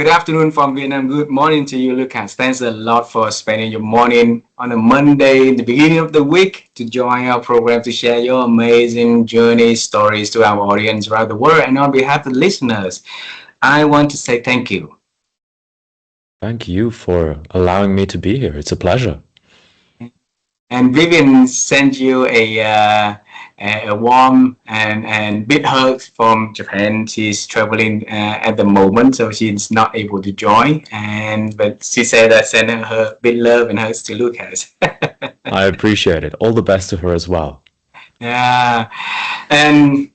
good afternoon from Vietnam. Good morning to you, Lucas. Thanks a lot for spending your morning on a Monday in the beginning of the week to join our program to share your amazing journey stories to our audience around the world. And on behalf of the listeners, I want to say thank you. Thank you for allowing me to be here. It's a pleasure. And Vivian sent you a warm and big hug from Japan. She's traveling at the moment, so she's not able to join. But she said I send her big love and hugs to Lucas. I appreciate it. All the best to her as well. Yeah, and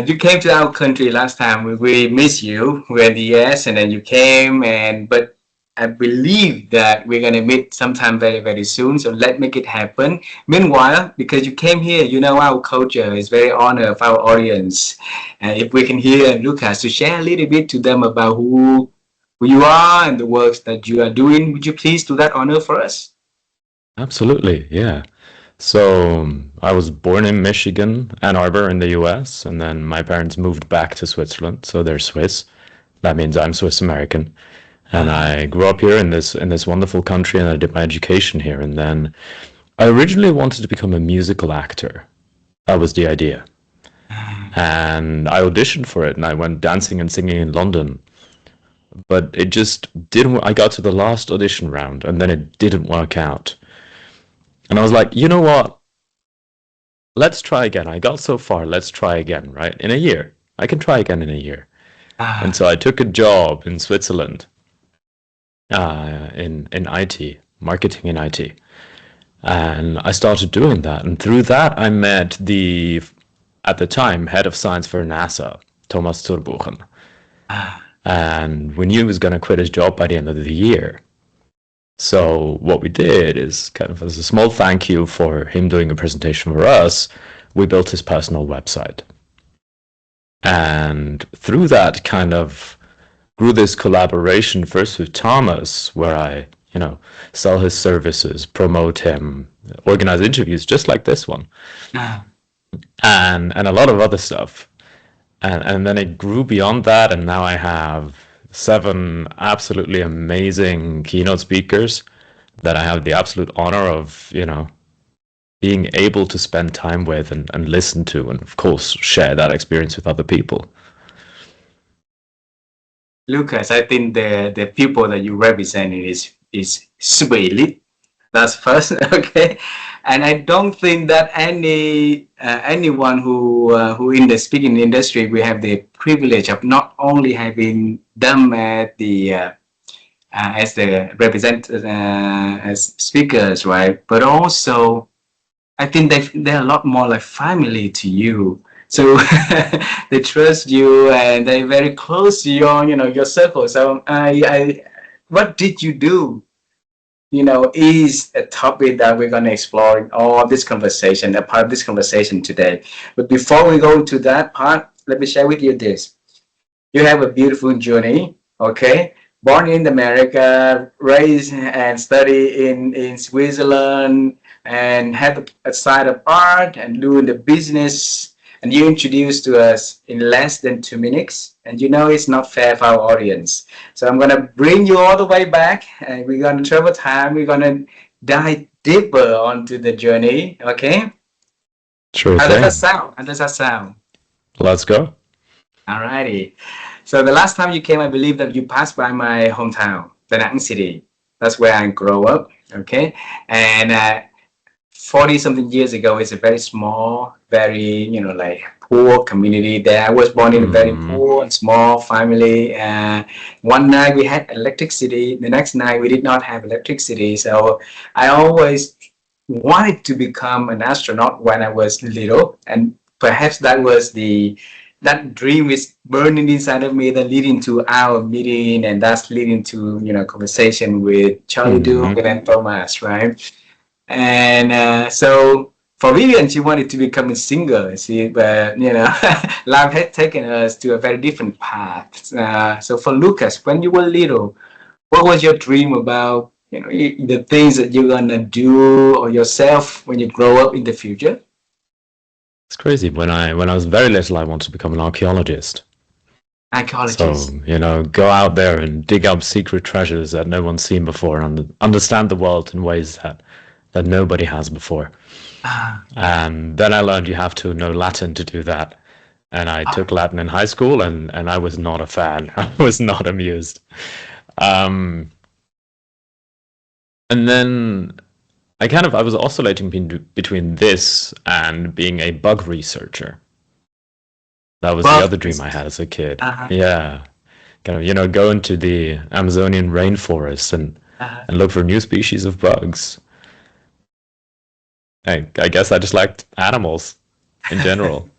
you came to our country last time. We missed you. We were in the US, and then you came. But I believe that we're gonna meet sometime very, very soon. So let's make it happen. Meanwhile, because you came here, you know our culture is very honored of our audience. If we can hear Lucas to share a little bit to them about who you are and the works that you are doing, would you please do that honor for us? Absolutely, yeah. So I was born in Michigan, Ann Arbor in the US, and then my parents moved back to Switzerland, so they're Swiss. That means I'm Swiss American. And I grew up here in this wonderful country, and I did my education here. And then I originally wanted to become a musical actor. That was the idea. And I auditioned for it, and I went dancing and singing in London. But it just didn't. I got to the last audition round, and then it didn't work out. And I was like, you know what? Let's try again. I got so far. Let's try again, right? In a year. I can try again in a year. And so I took a job in Switzerland in IT, marketing in IT. And I started doing that. And through that, I met at the time, head of science for NASA, Thomas Zurbuchen. And we knew he was going to quit his job by the end of the year. So what we did is kind of as a small thank you for him doing a presentation for us, we built his personal website. And through that kind of grew this collaboration first with Thomas, where I, sell his services, promote him, organize interviews just like this one, and a lot of other stuff. And then it grew beyond that, and now I have 7 absolutely amazing keynote speakers that I have the absolute honor of, being able to spend time with and listen to, and of course share that experience with other people. Lucas, I think the people that you represent is super elite. That's first, okay. And I don't think that anyone who in the speaking industry will have the privilege of not only having them at the as the represent as speakers, right? But also, I think they're a lot more like family to you. So they trust you and they're very close to your circle. So what did you do? Is a topic that we're going to explore in all this conversation, a part of this conversation today. But before we go to that part, let me share with you this. You have a beautiful journey, okay? Born in America, raised and studied in Switzerland, and have a side of art and doing the business. And you introduced to us in less than 2 minutes. And it's not fair for our audience. So I'm going to bring you all the way back. And we're going to travel time. We're going to dive deeper onto the journey. Okay? Sure How thing. does that sound? How does that sound? Let's go. All righty. So the last time you came, I believe that you passed by my hometown, Da Nang City. That's where I grew up. Okay? And 40-something years ago, it's a very small, very, like poor community there. I was born in a very poor and small family. One night we had electricity. The next night we did not have electricity. So I always wanted to become an astronaut when I was little. And perhaps that dream is burning inside of me, that leading to our meeting, and that's leading to, conversation with Charlie Duke and Thomas, right? And so for Vivian, she wanted to become a singer. But life had taken us to a very different path. So for Lucas, when you were little, what was your dream about? The things that you're gonna do or yourself when you grow up in the future. It's crazy. When I was very little, I wanted to become an archaeologist. Archaeologists. So, go out there and dig up secret treasures that no one's seen before and understand the world in ways that nobody has before. Ah, And then I learned you have to know Latin to do that. And I took Latin in high school, and I was not a fan. I was not amused. Um, and then I was oscillating between this and being a bug researcher. That was the but other dream I had as a kid. uh-huh, Yeah. Kind of, go into the Amazonian rainforest uh-huh. and look for new species of bugs. I guess I just liked animals in general.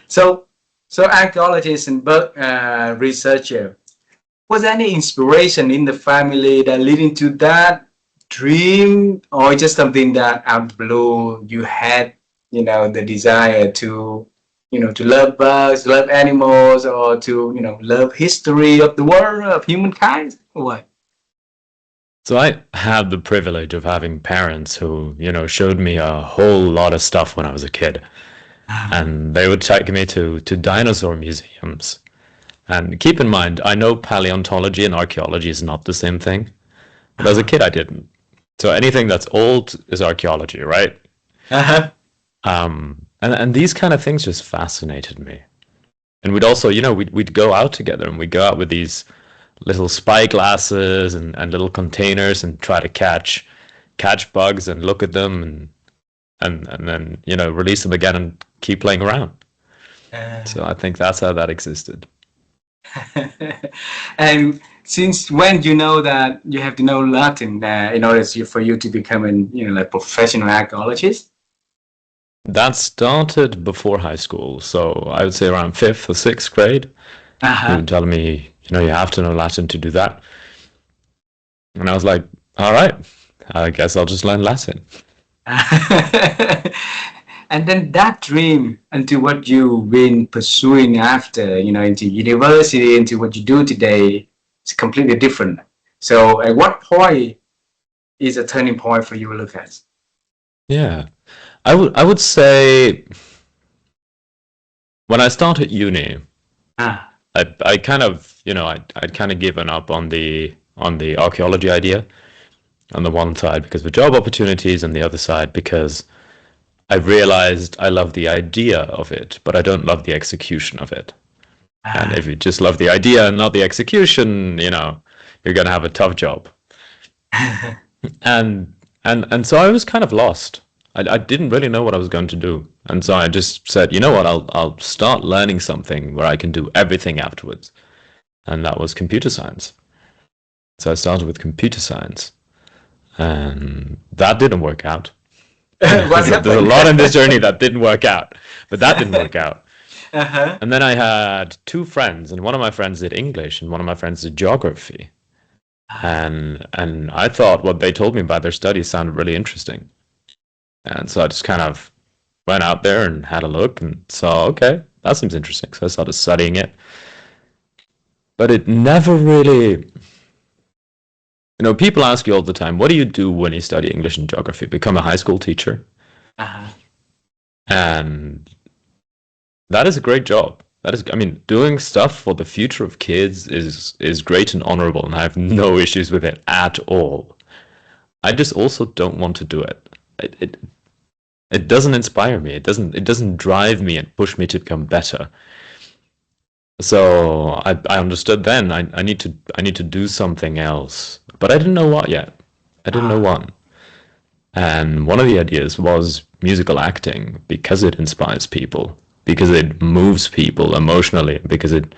So, so archaeologist and bug researcher. Was there any inspiration in the family that leading to that dream, or just something that out of the blue you had, the desire to, to love bugs, love animals, or to, love history of the world of humankind? Or what? So I had the privilege of having parents who, showed me a whole lot of stuff when I was a kid. And they would take me to dinosaur museums. And keep in mind, I know paleontology and archaeology is not the same thing. But as a kid, I didn't. So anything that's old is archaeology, right? Uh-huh. And these kind of things just fascinated me. And we'd also, we'd go out together and we'd go out with these little spy glasses and little containers and try to catch bugs and look at them and then, release them again and keep playing around. Uh, So I think that's how that existed. and since when you know that you have to know Latin in order for you to become an like professional archaeologist? That started before high school, so I would say around fifth or sixth grade. They Uh-huh. were telling me, you have to know Latin to do that. And I was like, all right, I guess I'll just learn Latin. And then that dream into what you've been pursuing after, into university, into what you do today, is completely different. So at what point is a turning point for you, Lucas? Yeah. I would say when I started uni, Ah, I kind of, I'd kind of given up on the archaeology idea on the one side because of job opportunities, and the other side because I realized I love the idea of it, but I don't love the execution of it. And ah. if you just love the idea and not the execution, you're gonna have a tough job. And and so I was kind of lost. I didn't really know what I was going to do, and so I just said, you know what, I'll start learning something where I can do everything afterwards, and that was computer science. So I started with computer science, and that didn't work out. What There's a happened? lot in this journey that didn't work out, but that didn't work out. Uh-huh. And then I had two friends, and one of my friends did English, and one of my friends did geography. And I thought what they told me about their studies sounded really interesting. And so I just kind of went out there and had a look and saw, okay, that seems interesting. So I started studying it. But it never really, people ask you all the time, what do you do when you study English and geography? Become a high school teacher? Uh-huh. And that is a great job. That is, I mean, doing stuff for the future of kids is great and honorable, and I have no issues with it at all. I just also don't want to do it. It doesn't inspire me. It doesn't drive me and push me to become better. So I understood then I need to do something else, but I didn't know what yet. I didn't know Ah. what. And one of the ideas was musical acting because it inspires people, because it moves people emotionally, because it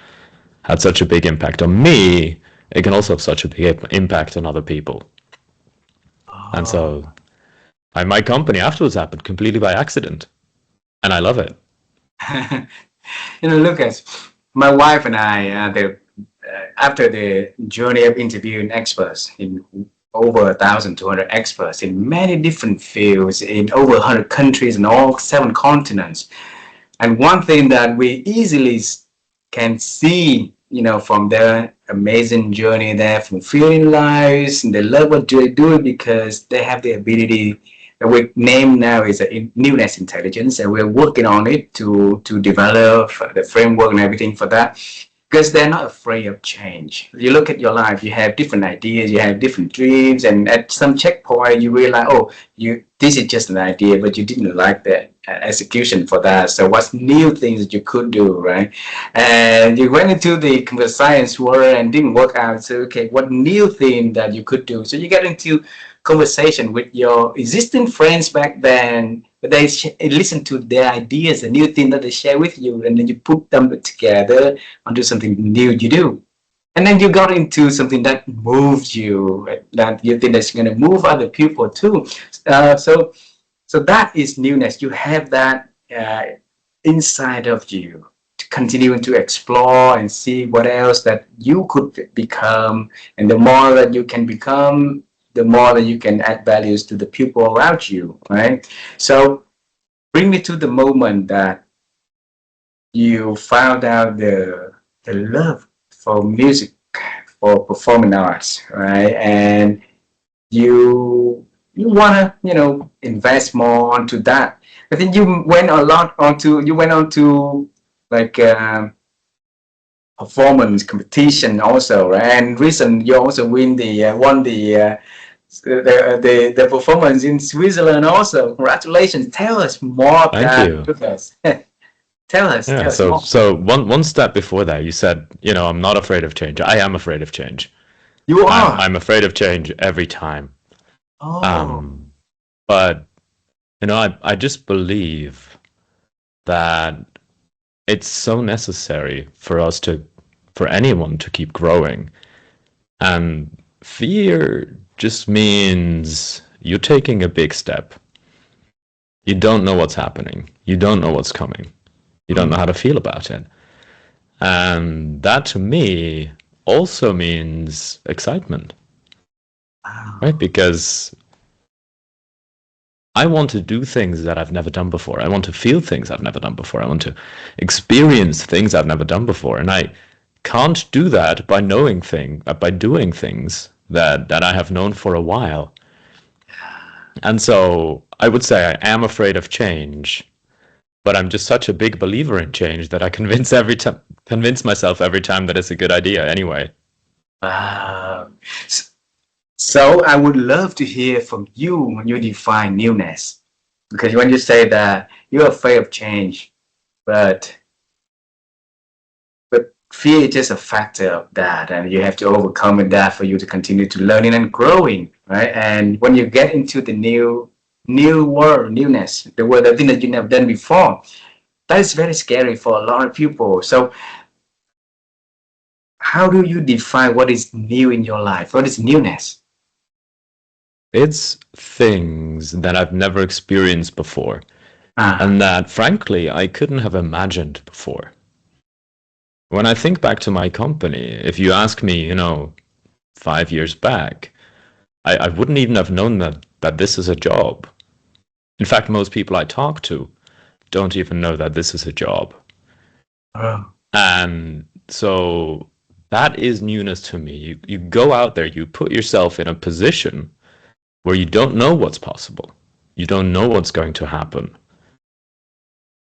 had such a big impact on me. It can also have such a big impact on other people. And Oh. so my company afterwards happened completely by accident, and I love it. Lucas, my wife and I, after the journey of interviewing experts in over 1,200 experts in many different fields in over 100 countries and all 7 continents. And one thing that we easily can see, from their amazing journey, their fulfilling lives, and they love what they do because they have the ability we name now is a newness intelligence, and we're working on it to develop the framework and everything for that, because they're not afraid of change. You look at your life, you have different ideas, you have different dreams, and at some checkpoint you realize, oh, you this is just an idea, but you didn't like the execution for that. So what's new things that you could do, right? And you went into the computer science world and didn't work out. So okay, what new thing that you could do? So you get into conversation with your existing friends back then, but they listen to their ideas, the new thing that they share with you, and then you put them together onto something new you do. And then you got into something that moves you, that you think that's going to move other people too. So that is newness. You have that inside of you to continue to explore and see what else that you could become. And the more that you can become, the more that you can add values to the people around you, right? So bring me to the moment that you found out the love for music, for performing arts, right? And you wanna, invest more onto that. I think you went on to like performance competition also, right? And recent you also won the performance in Switzerland also. Congratulations! Tell us more of Thank that, you. Lucas. Tell Yeah, us so more. so one step before that, you said, I'm not afraid of change. I am afraid of change. You I'm are. I'm afraid of change every time. Oh, Um, but I just believe that it's so necessary for anyone to keep growing. And fear just means you're taking a big step. You don't know what's happening. You don't know what's coming. You don't know how to feel about it. And that to me also means excitement, right? wow. Because I want to do things that I've never done before. I want to feel things I've never done before. I want to experience things I've never done before. And I can't do that by doing things that I have known for a while. And so I would say I am afraid of change, but I'm just such a big believer in change that I convince myself every time that it's a good idea anyway. Wow. So I would love to hear from you when you define newness, because when you say that you're afraid of change, but fear is just a factor of that, and you have to overcome that for you to continue to learning and growing, right? And when you get into the new world, newness, the thing that you never done before, that is very scary for a lot of people. So how do you define what is new in your life? What is newness? It's things that I've never experienced before, Ah, and that, frankly, I couldn't have imagined before. When I think back to my company, if you ask me, 5 years back, I wouldn't even have known that this is a job. In fact, most people I talk to don't even know that this is a job. oh, And so that is newness to me. You go out there, you put yourself in a position where you don't know what's possible. You don't know what's going to happen.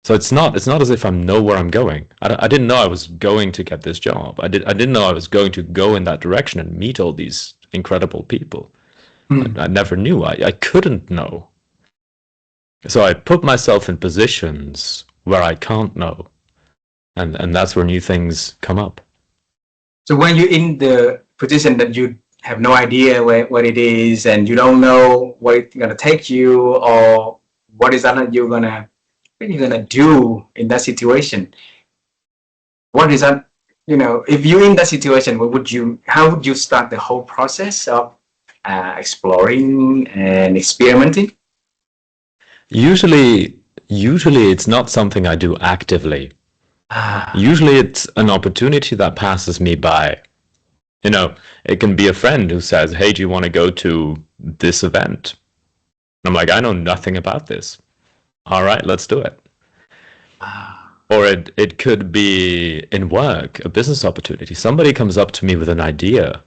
So it's not as if I know where I'm going. I didn't know I was going to get this job. I didn't know I was going to go in that direction and meet all these incredible people. hmm. I never knew. I couldn't know. So I put myself in positions where I can't know. And that's where new things come up. So when you're in the position that you have no idea what it is, and you don't know where it's gonna take you, or what is that you're gonna do in that situation, what is that? If you're in that situation, how would you start the whole process of exploring and experimenting? Usually it's not something I do actively. Ah, Usually it's an opportunity that passes me by. It can be a friend who says, "Hey, do you want to go to this event?" And I'm like, "I know nothing about this." All right, let's do it. ah, Or it could be in work, a business opportunity. Somebody comes up to me with an idea,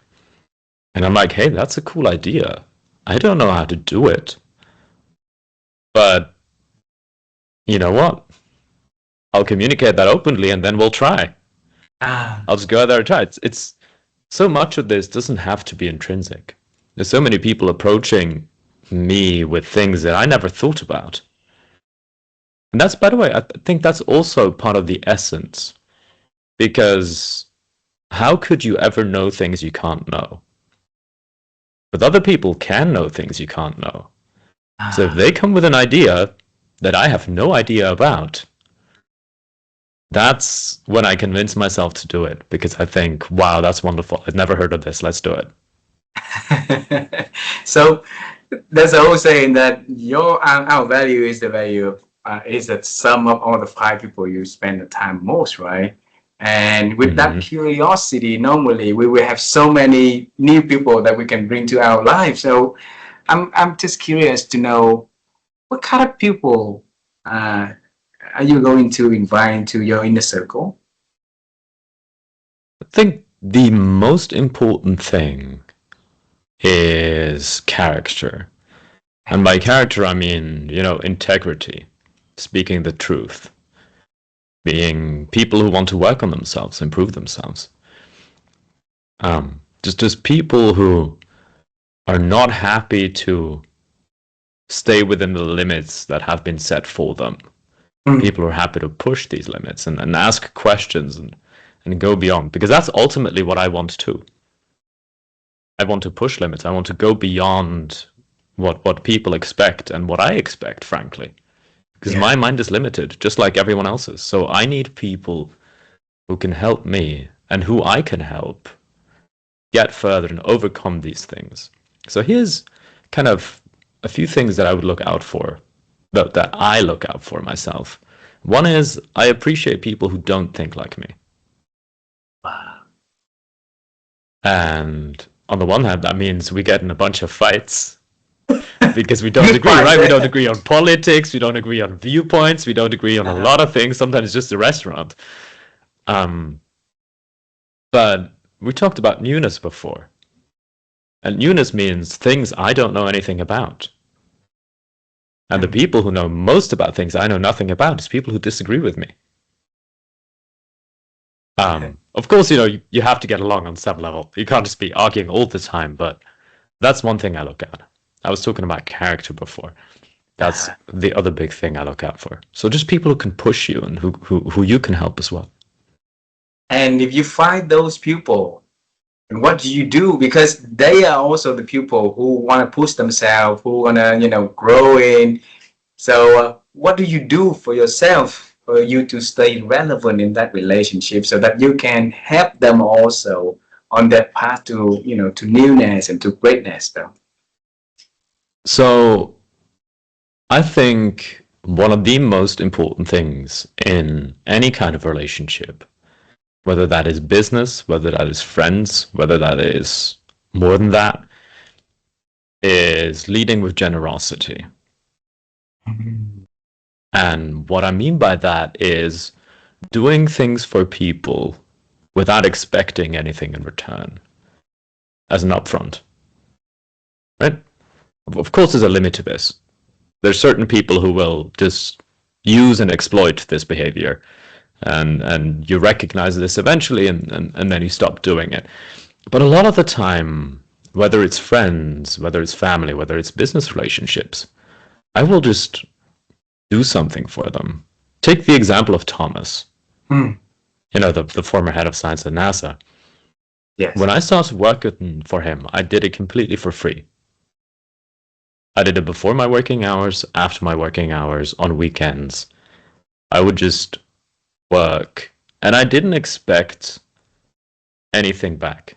and I'm like, "Hey, that's a cool idea. I don't know how to do it, But you know what? I'll communicate that openly, and then we'll try. Ah, I'll just go out there and try. It's so much of this doesn't have to be intrinsic. There's so many people approaching me with things that I never thought about. And that's, by the way, I think that's also part of the essence. Because how could you ever know things you can't know? But other people can know things you can't know. So if ah. they come with an idea that I have no idea about, that's when I convince myself to do it because I think, wow, that's wonderful. I've never heard of this. Let's do it. So there's a whole saying that your our value is the value is the sum of all the five people you spend the time most, right? And with that Mm-hmm. curiosity, normally we will have so many new people that we can bring to our life. So I'm just curious to know what kind of people uh, are you going to invite into your inner circle? I think the most important thing is character. And by character, I mean, integrity, speaking the truth, being people who want to work on themselves, improve themselves. Just people who are not happy to stay within the limits that have been set for them. Mm, People are happy to push these limits and ask questions and go beyond, because that's ultimately what I want too. I want to push limits. I want to go beyond what people expect and what I expect, frankly, because yeah, my mind is limited, just like everyone else's. So I need people who can help me and who I can help get further and overcome these things. So here's kind of a few things that I would look out for, that I look out for myself. One is I appreciate people who don't think like me. wow. And on the one hand, that means we get in a bunch of fights because we don't agree, right? We don't agree on politics, we don't agree on viewpoints, we don't agree on a lot of things. Sometimes it's just a restaurant. Um, but we talked about newness before. And newness means things I don't know anything about. And the people who know most about things I know nothing about is people who disagree with me. Of course, you have to get along on some level. You can't just be arguing all the time, but that's one thing I look at. I was talking about character before. That's the other big thing I look out for. So just people who can push you and who you can help as well. And if you find those people, and what do you do? Because they are also the people who want to push themselves, who want to, grow in. So, what do you do for yourself for you to stay relevant in that relationship so that you can help them also on that path to, to newness and to greatness, though? So I think one of the most important things in any kind of relationship, whether that is business, whether that is friends, whether that is more than that, is leading with generosity. And what I mean by that is doing things for people without expecting anything in return as an upfront. Right? Of course, there's a limit to this. There's certain people who will just use and exploit this behavior. And you recognize this eventually, and then you stop doing it. But a lot of the time, whether it's friends, whether it's family, whether it's business relationships, I will just do something for them. Take the example of Thomas, Mm, the former head of science at NASA. yes. When I started working for him, I did it completely for free. I did it before my working hours, after my working hours, on weekends. I would just work, and I didn't expect anything back.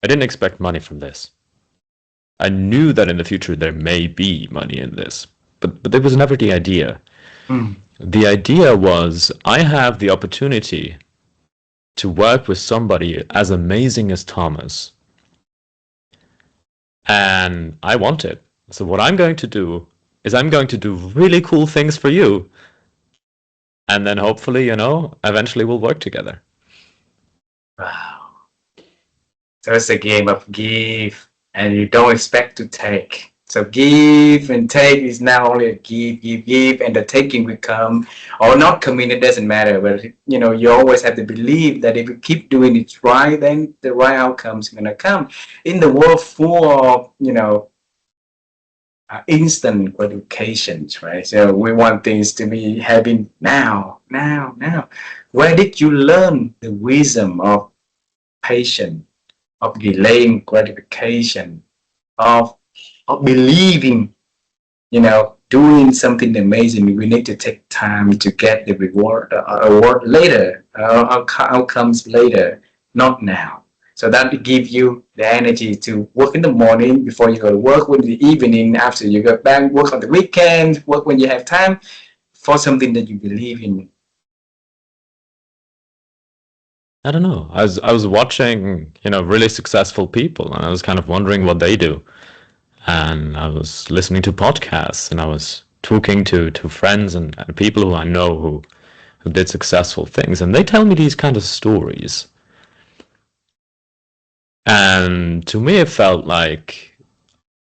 I didn't expect money from this. I knew that in the future there may be money in this, but there was never the idea. Mm, The idea was I have the opportunity to work with somebody as amazing as Thomas, and I want it. So what I'm going to do is I'm going to do really cool things for you, and then hopefully, eventually we'll work together. wow. So it's a game of give and you don't expect to take. So give and take is now only a give, and the taking will come or not coming. It doesn't matter. But you always have to believe that if you keep doing it right, then the right outcomes are gonna come. In the world full of instant gratifications, right? So we want things to be happening now, now, now. Where did you learn the wisdom of patience, of delaying gratification, of believing, doing something amazing? We need to take time to get the award later, outcomes later, not now. So that give you the energy to work in the morning before you go to work, in the evening after you go back, work on the weekend, work when you have time for something that you believe in. I don't know. I was watching, really successful people, and I was kind of wondering what they do. And I was listening to podcasts, and I was talking to friends and people who I know who did successful things, and they tell me these kind of stories. And to me, it felt like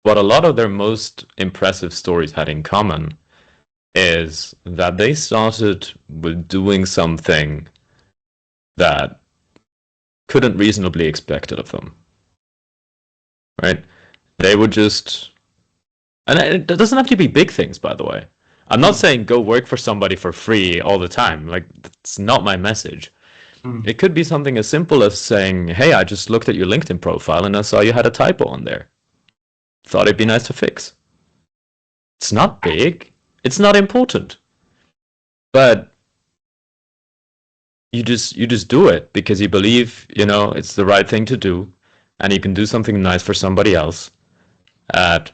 what a lot of their most impressive stories had in common is that they started with doing something that couldn't reasonably expect it of them, right? They would just, and it doesn't have to be big things, by the way. I'm not saying go work for somebody for free all the time. Like, that's not my message. It could be something as simple as saying, hey, I just looked at your LinkedIn profile and I saw you had a typo on there. Thought it'd be nice to fix. It's not big. It's not important. But you just do it because you believe, it's the right thing to do, and you can do something nice for somebody else at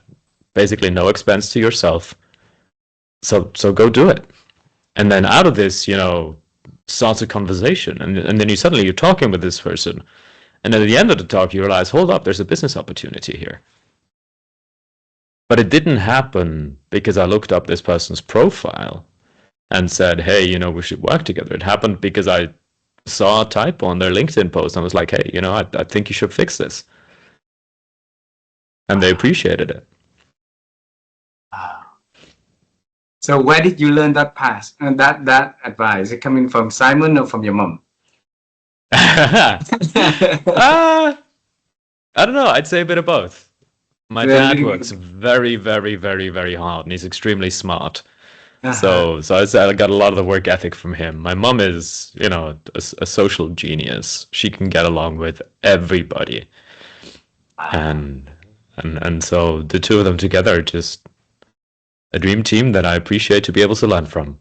basically no expense to yourself. So go do it. And then out of this, starts a conversation, and then you're talking with this person, and at the end of the talk you realize, hold up, there's a business opportunity here. But it didn't happen because I looked up this person's profile and said, hey, we should work together. It happened because I saw a typo on their LinkedIn post and was like, hey, I think you should fix this. And they appreciated it. So where did you learn that path and that advice? Is it coming from Simon or from your mom? I don't know. I'd say a bit of both. My dad works very, very, very, very hard, and he's extremely smart. So I'd say I got a lot of the work ethic from him. My mom is, a social genius. She can get along with everybody, and so the two of them together are just a dream team that I appreciate to be able to learn from.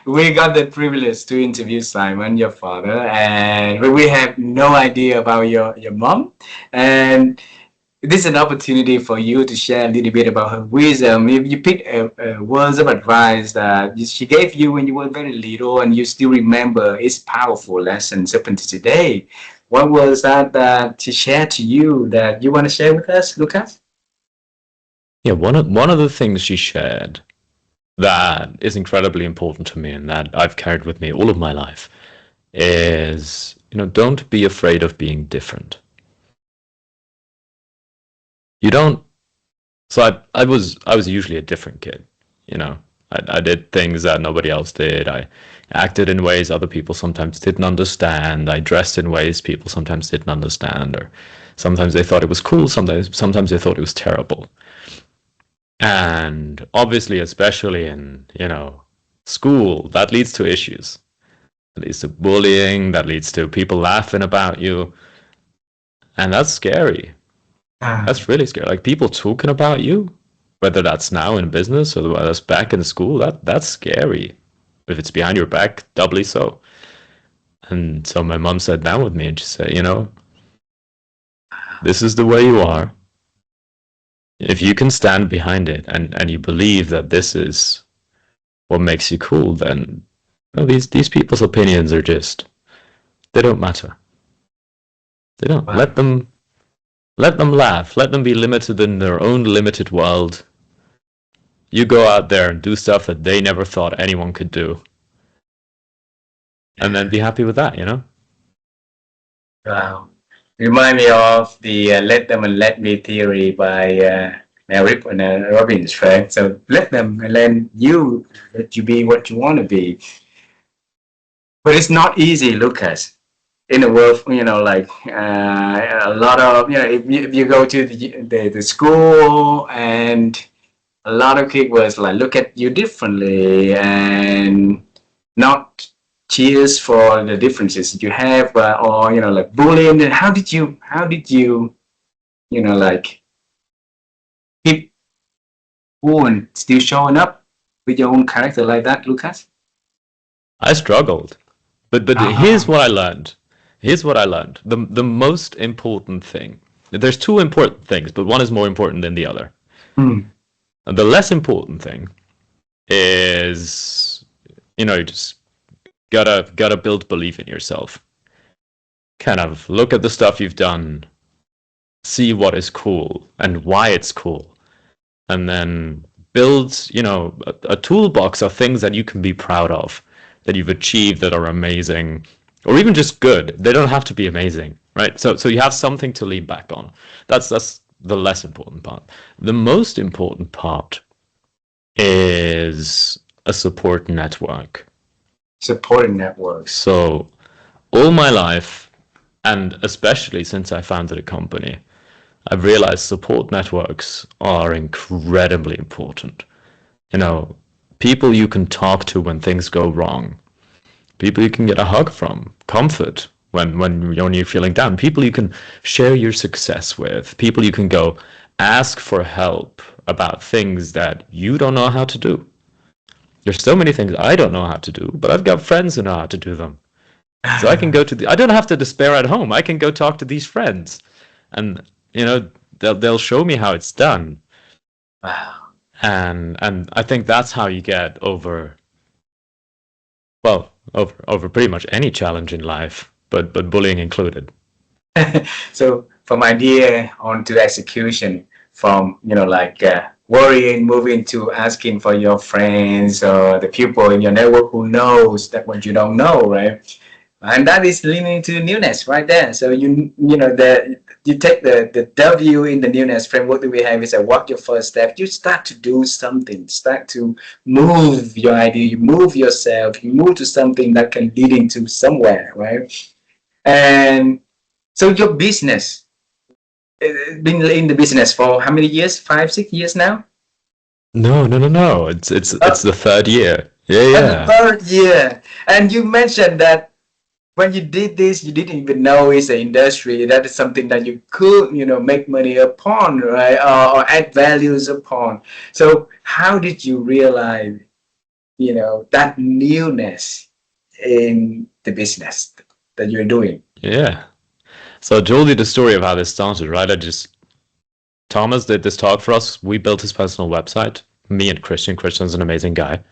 We got the privilege to interview Simon, your father, and we have no idea about your mom. And this is an opportunity for you to share a little bit about her wisdom. If you pick words of advice that she gave you when you were very little and you still remember its powerful lessons up until today, what was that she shared to you that you want to share with us, Lukas? Yeah, one of the things she shared that is incredibly important to me and that I've carried with me all of my life is, don't be afraid of being different. You don't. So I was usually a different kid. I did things that nobody else did. I acted in ways other people sometimes didn't understand. I dressed in ways people sometimes didn't understand, or sometimes they thought it was cool. Sometimes they thought it was terrible. And obviously, especially in, school, that leads to issues. That leads to bullying, that leads to people laughing about you. And that's scary. That's really scary. Like, people talking about you, whether that's now in business or whether that's back in school, that's scary. If it's behind your back, doubly so. And so my mom sat down with me and she said, this is the way you are. If you can stand behind it and you believe that this is what makes you cool, then these people's opinions are just, they don't matter. They don't. Wow. Let them laugh. Let them be limited in their own limited world. You go out there and do stuff that they never thought anyone could do. And then be happy with that, Wow. Remind me of the "Let Them and Let Me" theory by Mel Robbins, right? So let them and then let you be what you want to be. But it's not easy, Lucas. In the world, like a lot of, if you go to the school, and a lot of kids was like look at you differently and not cheers for the differences you have, or like bullying. And how did you like keep cool and still showing up with your own character like that, Lucas? I struggled. But here's Ah. what I learned. Here's what I learned. The most important thing. There's two important things, but one is more important than the other. Mm. And the less important thing is, you just gotta build belief in yourself. Kind of look at the stuff you've done, see what is cool and why it's cool, and then build, a toolbox of things that you can be proud of, that you've achieved that are amazing, or even just good. They don't have to be amazing, right? So you have something to lean back on. That's the less important part. The most important part is a support network. Supporting networks. So all my life, and especially since I founded a company, I've realized support networks are incredibly important. People you can talk to when things go wrong, people you can get a hug from, comfort when you're feeling down, people you can share your success with, people you can go ask for help about things that you don't know how to do. There's so many things I don't know how to do, but I've got friends who know how to do them. So I can go to I don't have to despair at home. I can go talk to these friends, and they'll show me how it's done. Wow. And I think that's how you get over, well, over pretty much any challenge in life, but bullying included. So from idea on to execution, from like worrying, moving to asking for your friends or the people in your network who knows that what you don't know, right? And that is leading to newness right there. So you take the W in the newness framework that we have is a what your first step. You start to do something, start to move your idea, you move yourself, you move to something that can lead into somewhere, right? And so your business, been in the business for how many years? 5, 6 years now? No, no, no, no. It's Uh, the third year. Yeah, and the yeah. third year. And you mentioned that when you did this, you didn't even know it's an industry. That is something that you could, make money upon, right? Or add values upon. So how did you realize, that newness in the business that you're doing? Yeah. So I told you the story of how this started, right? Thomas did this talk for us. We built his personal website. Me and Christian. Christian's an amazing guy.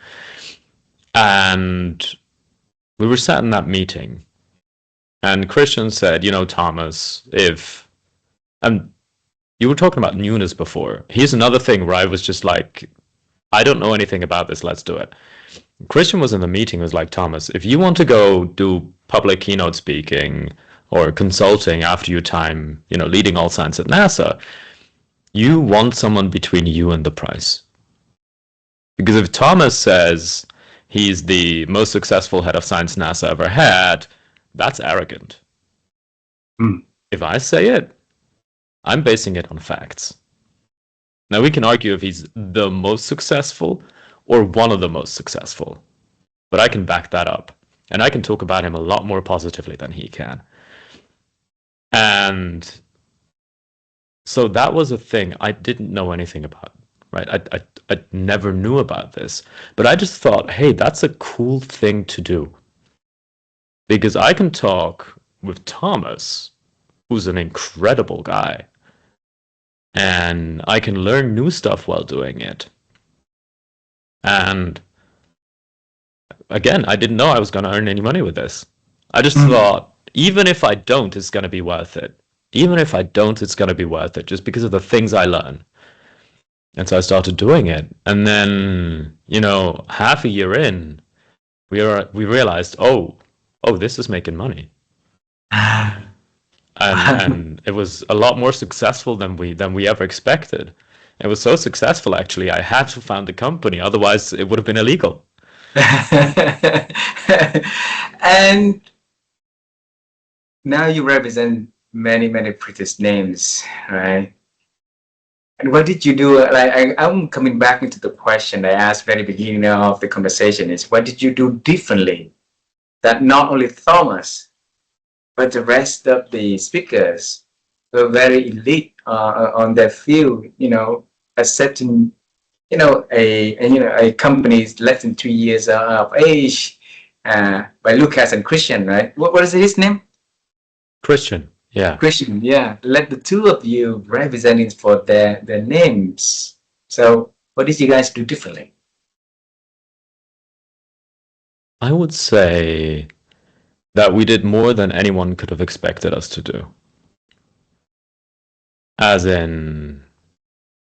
And we were sat in that meeting, and Christian said, Thomas, and you were talking about newness before. Here's another thing where I was just like, I don't know anything about this. Let's do it. Christian was in the meeting, was like, Thomas, if you want to go do public keynote speaking or consulting after your time, leading all science at NASA, you want someone between you and the price. Because if Thomas says he's the most successful head of science NASA ever had, that's arrogant. Mm. If I say it, I'm basing it on facts. Now, we can argue if he's the most successful or one of the most successful, but I can back that up. And I can talk about him a lot more positively than he can. And so that was a thing I didn't know anything about, right? I never knew about this, but I just thought, hey, that's a cool thing to do. Because I can talk with Thomas, who's an incredible guy, and I can learn new stuff while doing it. And again, I didn't know I was going to earn any money with this. I just Mm. thought, even if I don't, it's going to be worth it. Even if I don't, it's going to be worth it just because of the things I learn. And so I started doing it. And then, half a year in, we realized, oh, this is making money. and it was a lot more successful than we ever expected. It was so successful, actually, I had to found a company, otherwise it would have been illegal. And now you represent many British names, right? And what did you do? Like I'm coming back into the question I asked very beginning of the conversation is what did you do differently that not only Thomas but the rest of the speakers were very elite on their field, accepting, a company is less than 2 years of age by Lucas and Christian, right? What is his name? Christian, yeah. Christian, yeah. Let the two of you representing for their names. So what did you guys do differently? I would say that we did more than anyone could have expected us to do. As in,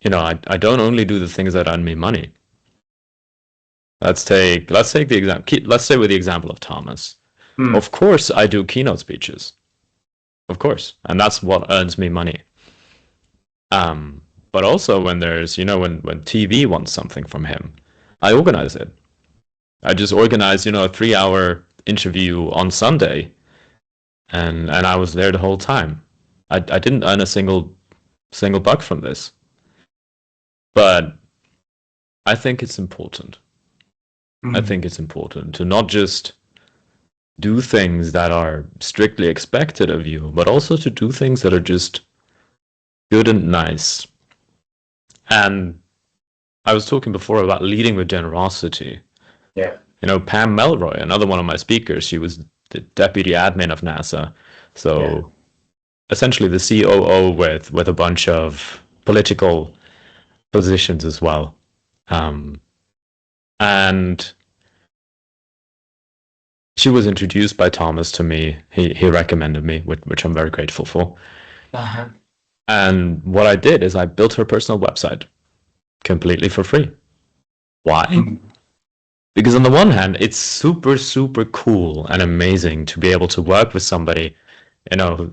I don't only do the things that earn me money. Let's take the example. Let's say with the example of Thomas. Hmm. Of course, I do keynote speeches. Of course, and that's what earns me money. But also when there's, when TV wants something from him, I organize it. I just organized, a 3-hour interview on Sunday, and I was there the whole time. I didn't earn a single buck from this, but I think it's important. I think it's important to not just do things that are strictly expected of you, but also to do things that are just good and nice. And I was talking before about leading with generosity. Yeah. Pam Melroy, another one of my speakers, she was the deputy admin of NASA. So essentially the COO with a bunch of political positions as well. And she was introduced by Thomas to me. He recommended me, which I'm very grateful for. Uh-huh. And what I did is I built her personal website completely for free. Why? Because on the one hand, it's super, super cool and amazing to be able to work with somebody,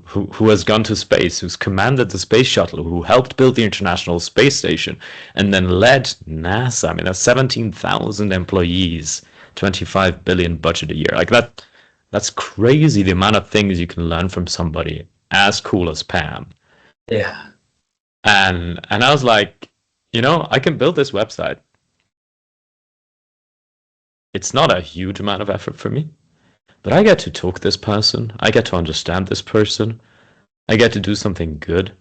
who has gone to space, who's commanded the space shuttle, who helped build the International Space Station, and then led NASA. I mean, that's 17,000 employees, 25 billion budget a year. Like that's crazy, the amount of things you can learn from somebody as cool as Pam. Yeah. And I was like, I can build this website. It's not a huge amount of effort for me, but I get to talk to this person. I get to understand this person. I get to do something good.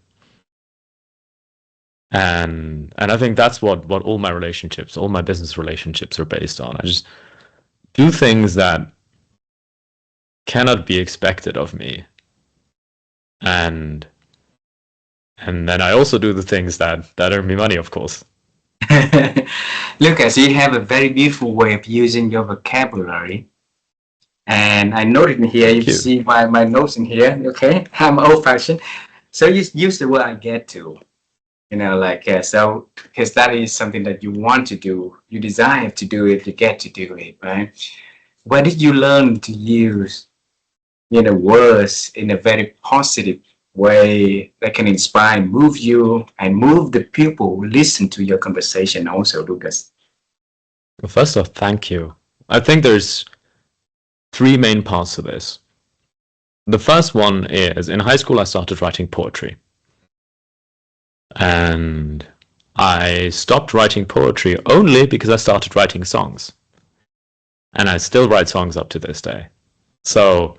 And I think that's what all my relationships, all my business relationships are based on. I just do things that cannot be expected of me. And then I also do the things that earn me money, of course. Lucas, you have a very beautiful way of using your vocabulary. And I noted in here, you see my notes in here, okay? I'm old-fashioned. So you use the word I get to, so, because that is something that you want to do, you desire to do it, you get to do it, right? Where did you learn to use, words in a very positive way that can inspire, move you, and move the people who listen to your conversation also, Lucas? Well, first off, thank you. I think there's 3 main parts to this. The first one is, in high school, I started writing poetry. And I stopped writing poetry only because I started writing songs. And I still write songs up to this day. So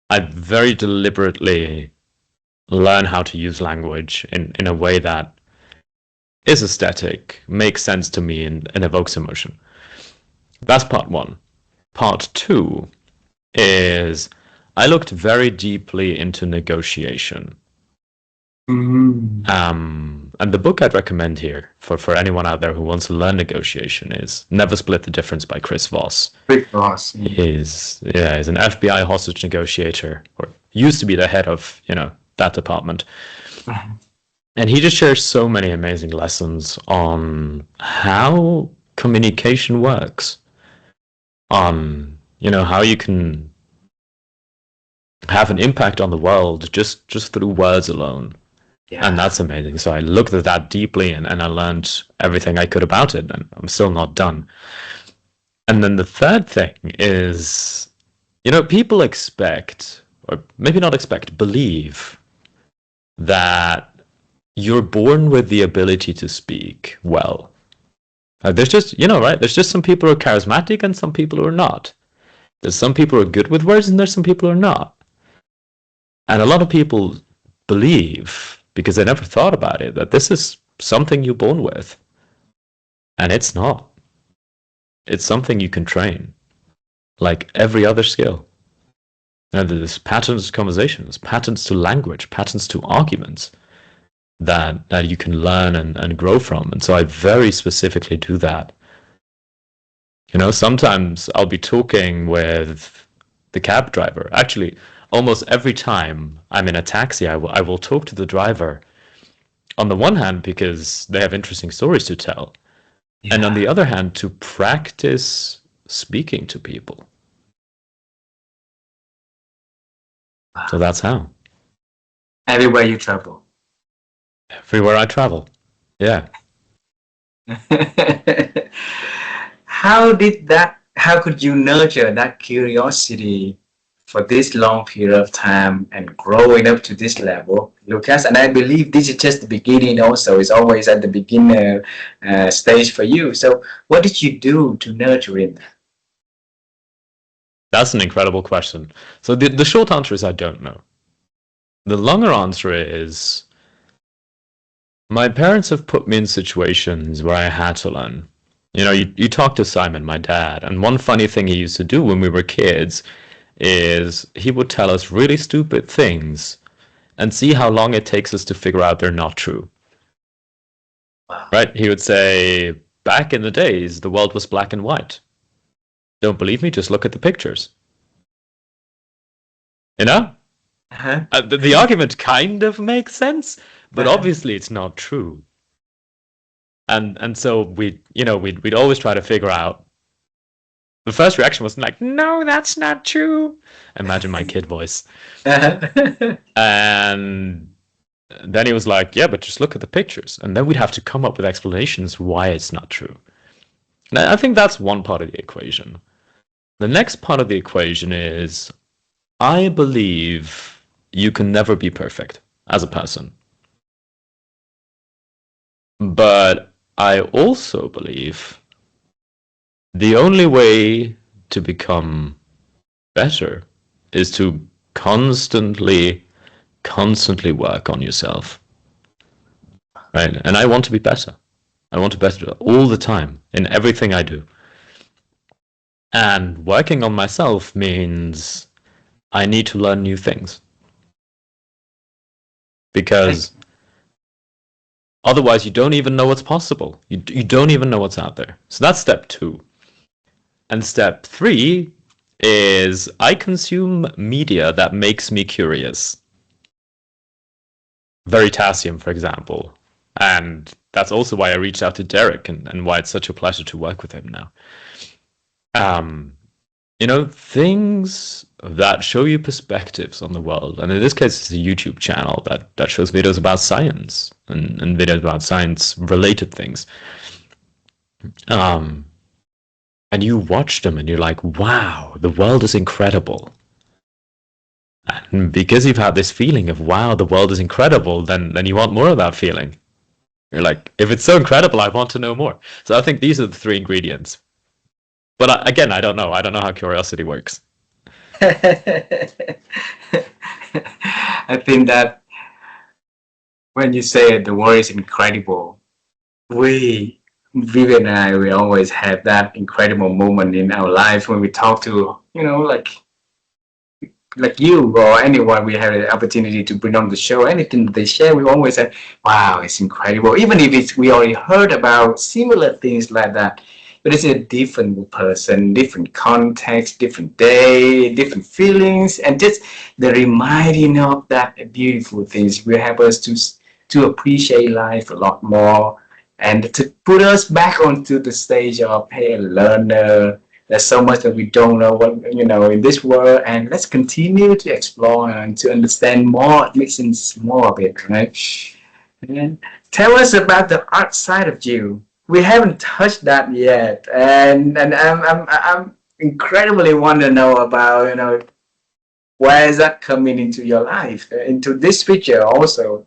I very deliberately learn how to use language in a way that is aesthetic, makes sense to me, and evokes emotion. That's part 1. Part 2 is I looked very deeply into negotiation. And the book I'd recommend here for anyone out there who wants to learn negotiation is Never Split the Difference by Chris Voss. Chris Voss. He's an FBI hostage negotiator, or used to be the head of, that department. And he just shares so many amazing lessons on how communication works, on, how you can, have an impact on the world just through words alone. And Yeah. that's amazing. So I looked at that deeply and I learned everything I could about it, and I'm still not done. And then the third thing is, people expect, or maybe not expect, believe that you're born with the ability to speak well. There's just, right? There's just some people who are charismatic and some people who are not. There's some people who are good with words and there's some people who are not. And a lot of people believe, because they never thought about it, that this is something you're born with. And it's not. It's something you can train, like every other skill. There's patterns to conversation, there's patterns to language, patterns to arguments that you can learn and grow from. And so I very specifically do that. Sometimes I'll be talking with the cab driver. Actually, almost every time I'm in a taxi, I will talk to the driver. On the one hand, because they have interesting stories to tell, and on Yeah. the other hand, to practice speaking to people. So Wow. that's how. Everywhere you travel. Everywhere I travel. Yeah. How could you nurture that curiosity for this long period of time and growing up to this level, Lucas? And I believe this is just the beginning also. It's always at the beginner stage for you. So what did you do to nurture it? That's an incredible question. So the short answer is I don't know. The longer answer is my parents have put me in situations where I had to learn. You talk to Simon, my dad, and one funny thing he used to do when we were kids is he would tell us really stupid things and see how long it takes us to figure out they're not true. Wow. Right? He would say, back in the days, the world was black and white. Don't believe me? Just look at the pictures. You know? Uh-huh. The argument kind of makes sense, but Uh-huh. obviously it's not true. And so we'd always try to figure out. The first reaction was like, no, that's not true. Imagine my kid voice. Uh-huh. And then he was like, yeah, but just look at the pictures. And then we'd have to come up with explanations why it's not true. And I think that's one part of the equation. The next part of the equation is I believe you can never be perfect as a person. But I also believe the only way to become better is to constantly work on yourself. Right? And I want to be better. I want to be better all the time in everything I do. And working on myself means I need to learn new things. Because otherwise you don't even know what's possible. You don't even know what's out there. So that's step 2. And step 3 is I consume media that makes me curious. Veritasium, for example. And that's also why I reached out to Derek and why it's such a pleasure to work with him now. Things that show you perspectives on the world. And in this case, it's a YouTube channel that shows videos about science and videos about science-related things. And you watch them and you're like, wow, the world is incredible. And because you've had this feeling of, wow, the world is incredible, then you want more of that feeling. You're like, if it's so incredible, I want to know more. So I think these are the 3 ingredients. But again, I don't know. I don't know how curiosity works. I think that when you say the word is incredible, Vivian and I, we always have that incredible moment in our life when we talk to, like you or anyone we have the opportunity to bring on the show. Anything they share, we always say, wow, it's incredible. Even if we already heard about similar things like that, but it's a different person, different context, different day, different feelings, and just the reminding of that beautiful things will help us to appreciate life a lot more and to put us back onto the stage of, hey, learner, There's so much that we don't know what, in this world, and let's continue to explore and to understand more, listen more of it, right? And tell us about the art side of you. We haven't touched that yet, and I'm incredibly want to know about, where is that coming into your life, into this picture also.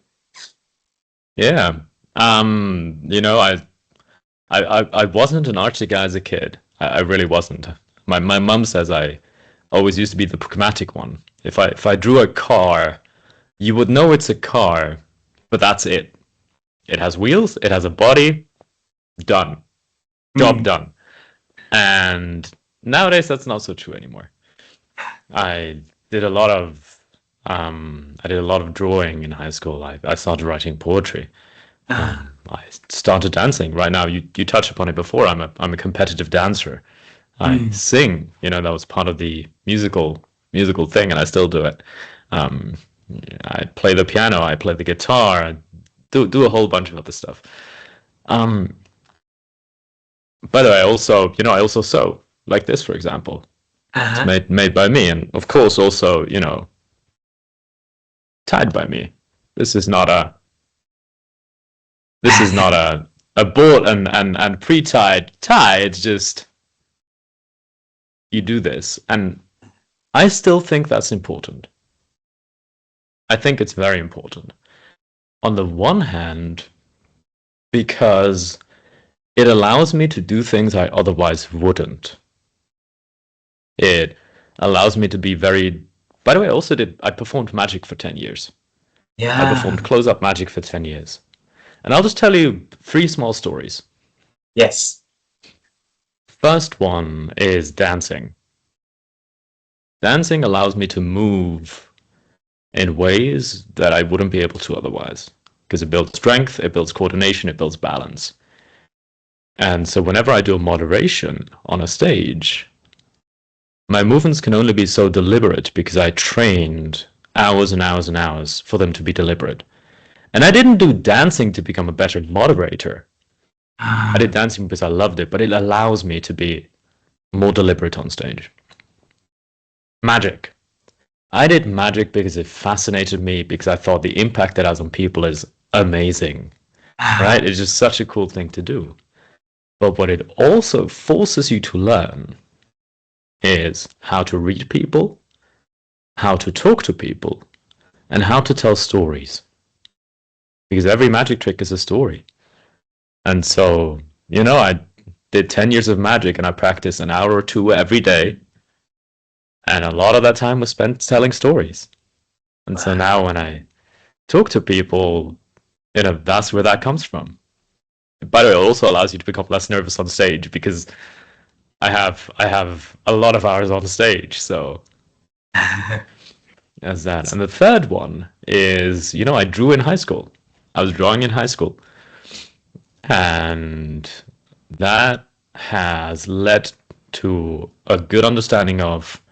Yeah. You know, I wasn't an artsy guy as a kid. I really wasn't. My mum says I always used to be the pragmatic one. If I drew a car, you would know it's a car, but that's it. It has wheels, it has a body, done. Job Mm. done. And nowadays that's not so true anymore. I did a lot of I did a lot of drawing in high school. I started writing poetry. I started dancing. Right now, you touched upon it before. I'm a competitive dancer. I Mm. sing. That was part of the musical thing, and I still do it. Um, I play the piano. I play the guitar. I do a whole bunch of other stuff. Um, by the way, I also sew, like this, for example. It's Uh-huh. made by me, and of course, also, tied by me. This is not a this is not a bought and pre-tied tie. It's just you do this, and I still think that's important. I think it's very important. On the one hand, because it allows me to do things I otherwise wouldn't. It allows me to be very. By the way, I performed magic for 10 years. I Yeah. performed close-up magic for 10 years. And I'll just tell you three small stories. Yes. First one is dancing. Dancing allows me to move in ways that I wouldn't be able to otherwise. Because it builds strength, it builds coordination, it builds balance. And so whenever I do a moderation on a stage, my movements can only be so deliberate because I trained hours and hours and hours for them to be deliberate. And I didn't do dancing to become a better moderator. I did dancing because I loved it, but it allows me to be more deliberate on stage. Magic. I did magic because it fascinated me, because I thought the impact it has on people is amazing, right? It's just such a cool thing to do. But what it also forces you to learn is how to read people, how to talk to people, and how to tell stories. Because every magic trick is a story. And so, I did 10 years of magic and I practiced an hour or two every day. And a lot of that time was spent telling stories. And so Wow. now when I talk to people, that's where that comes from. By the way, it also allows you to become less nervous on stage because I have a lot of hours on stage. So as that. And the third one is, I drew in high school. I was drawing in high school. And that has led to a good understanding of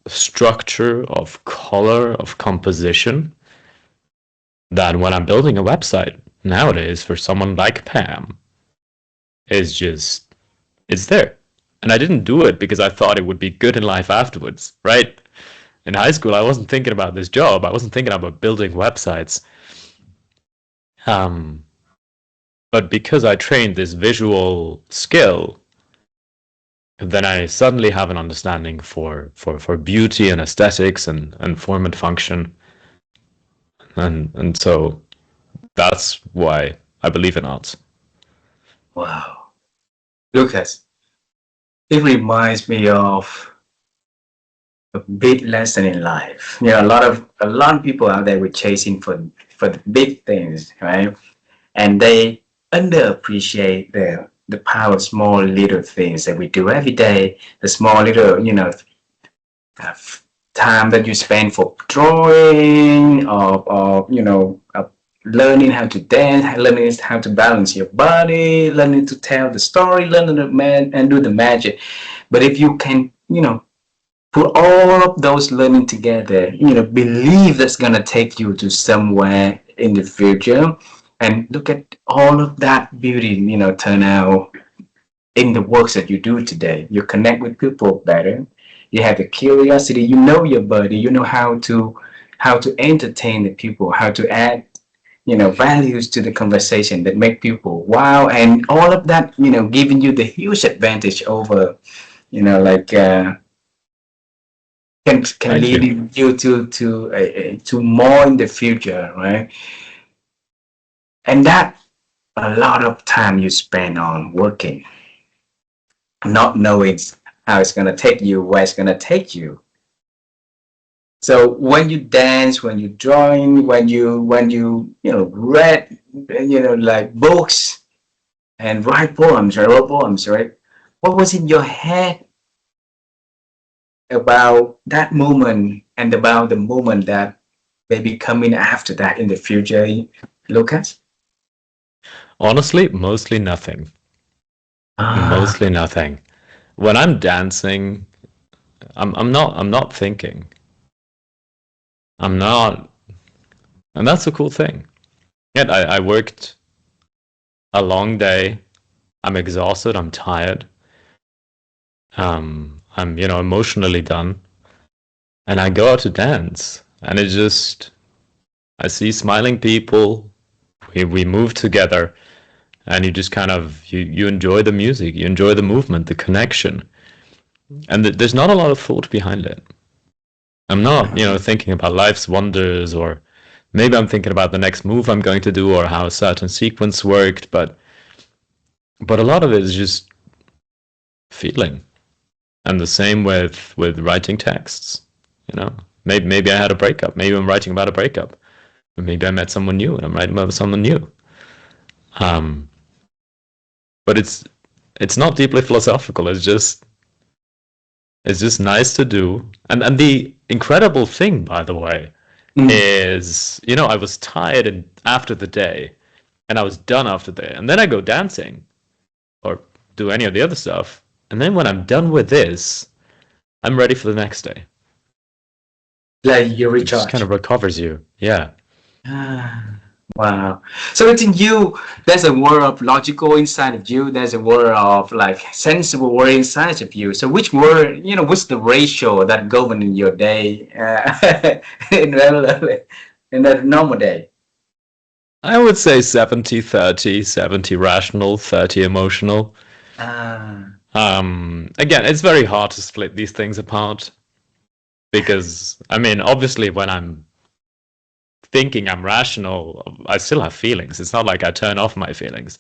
structure, of color, of composition, that when I'm building a website nowadays for someone like Pam, is just, it's there. And I didn't do it because I thought it would be good in life afterwards, right? In high school, I wasn't thinking about this job. I wasn't thinking about building websites. Um, but because I trained this visual skill, then I suddenly have an understanding for beauty and aesthetics and form and function. And so that's why I believe in arts. Wow. Lucas, it reminds me of a big lesson in life. A lot of people out there were chasing for the big things, right? And they underappreciate the power of small little things that we do every day. The small little, uh, time that you spend for drawing, or learning how to dance, learning how to balance your body, learning to tell the story, learning to and do the magic. But if you can, put all of those learning together, believe that's going to take you to somewhere in the future, and look at all of that beauty, turn out in the works that you do today. You connect with people better. You have the curiosity. You know your body. You know how to entertain the people, how to add values to the conversation that make people wow, and all of that giving you the huge advantage over like can Thank lead you. you to more in the future, right? And that a lot of time you spend on working, not knowing how it's going to take you, where it's going to take you. So when you dance, when you drawing, when you read like books and write poems or wrote poems, right? What was in your head about that moment and about the moment that may be coming after that in the future, Lucas? Honestly, mostly nothing. Ah, Mostly nothing. When I'm dancing, I'm not thinking. I'm not, and that's a cool thing. Yet I worked a long day. I'm exhausted. I'm tired. I'm emotionally done, and I go out to dance, and it just I see smiling people. We move together, and you just kind of you enjoy the music, you enjoy the movement, the connection, and there's not a lot of thought behind it. I'm not thinking about life's wonders, or maybe I'm thinking about the next move I'm going to do or how a certain sequence worked, but a lot of it is just feeling. And the same with writing texts. You know, maybe I had a breakup. Maybe I'm writing about a breakup. Or maybe I met someone new and I'm writing about someone new. Um, but it's not deeply philosophical. It's just nice to do. And the incredible thing, by the way, mm, is I was tired after the day, and I was done after the day, and then I go dancing or do any of the other stuff, and then when I'm done with this, I'm ready for the next day. like you It just kind recharge. of recovers you. Yeah. Ah, wow. So it's in you, there's a world of logical inside of you, there's a world of like sensible world inside of you. So which word, what's the ratio that govern your day in regularly in a normal day? I would say 70-30, 70 rational, 30 emotional. Ah, Again, it's very hard to split these things apart because, I mean, obviously, when I'm thinking I'm rational, I still have feelings. It's not like I turn off my feelings.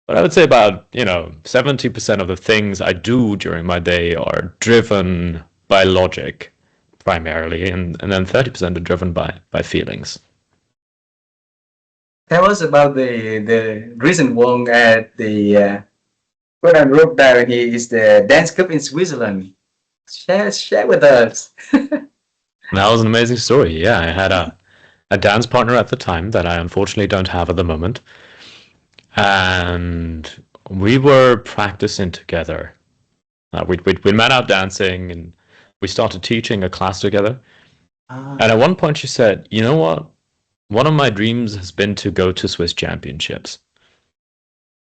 But I would say about, 70% of the things I do during my day are driven by logic primarily, and then 30% are driven by feelings. tell us about the recent one at the what I wrote down here is the dance club in Switzerland. Share with us. And that was an amazing story. Yeah, I had a dance partner at the time that I unfortunately don't have at the moment. And we were practicing together. We met out dancing and we started teaching a class together. And at Ah, one point she said, "You know what? One of my dreams has been to go to Swiss championships."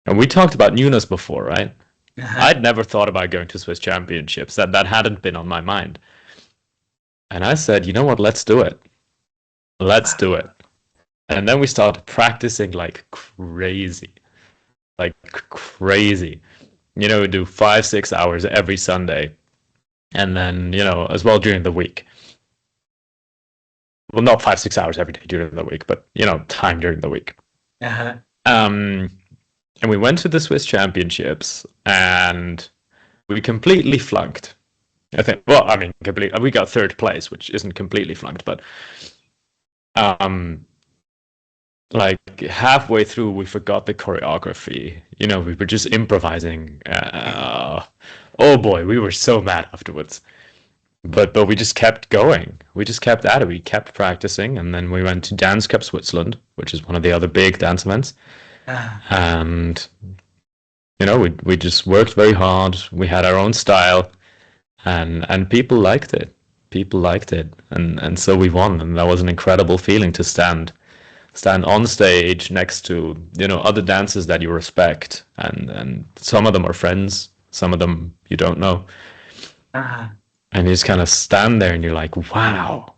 And we talked about newness before, right? I'd never thought about going to Swiss championships. That hadn't been on my mind. And I said, "You know what? Let's do it. Let's do it." And then we started practicing like crazy. Like crazy. We do 5-6 hours every Sunday. And then, as well during the week. Well, not 5-6 hours every day during the week, but, time during the week. uh-huh. Um, and we went to the Swiss championships and we completely flunked. I think, well, I mean, we got third place, which isn't completely flunked, but um, like halfway through, we forgot the choreography. We were just improvising. Oh boy, we were so mad afterwards. But we just kept going. We just kept at it. We kept practicing, and then we went to Dance Cup Switzerland, which is one of the other big dance events. Ah, And we just worked very hard. We had our own style, and people liked it. People liked it, and so we won, and that was an incredible feeling to stand on stage next to, other dancers that you respect, and some of them are friends, some of them you don't know, Ah, and you just kind of stand there and you're like, wow,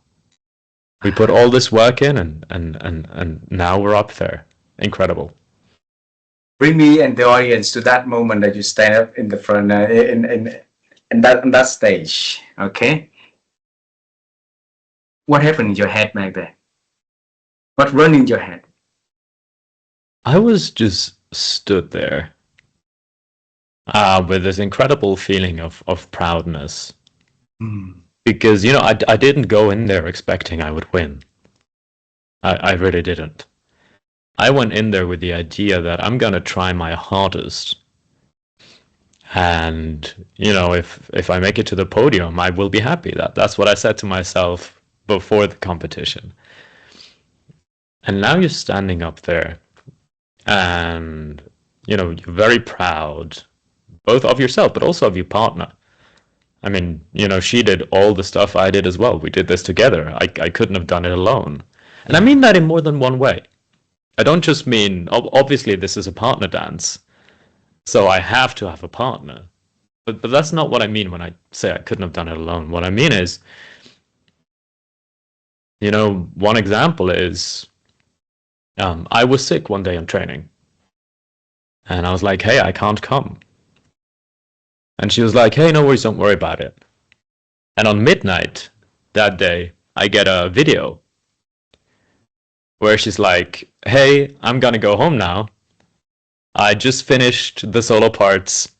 we put all this work in, and now we're up there. Incredible. bring me and the audience to that moment that you stand up in the front, in that stage. Okay, what happened in your head back then? What run in your head? I was just stood there with this incredible feeling of proudness. Mm. Because, I didn't go in there expecting I would win. I really didn't. I went in there with the idea that I'm going to try my hardest. And, if I make it to the podium, I will be happy. That's what I said to myself before the competition. And now you're standing up there and, you're very proud, both of yourself, but also of your partner. I mean, she did all the stuff I did as well. We did this together. I couldn't have done it alone. And I mean that in more than one way. I don't just mean, obviously, this is a partner dance, so I have to have a partner. But that's not what I mean when I say I couldn't have done it alone. What I mean is, one example is I was sick one day in training. And I was like, hey, I can't come. And she was like, hey, no worries, don't worry about it. And on midnight that day, I get a video where she's like, hey, I'm gonna go home now. I just finished the solo parts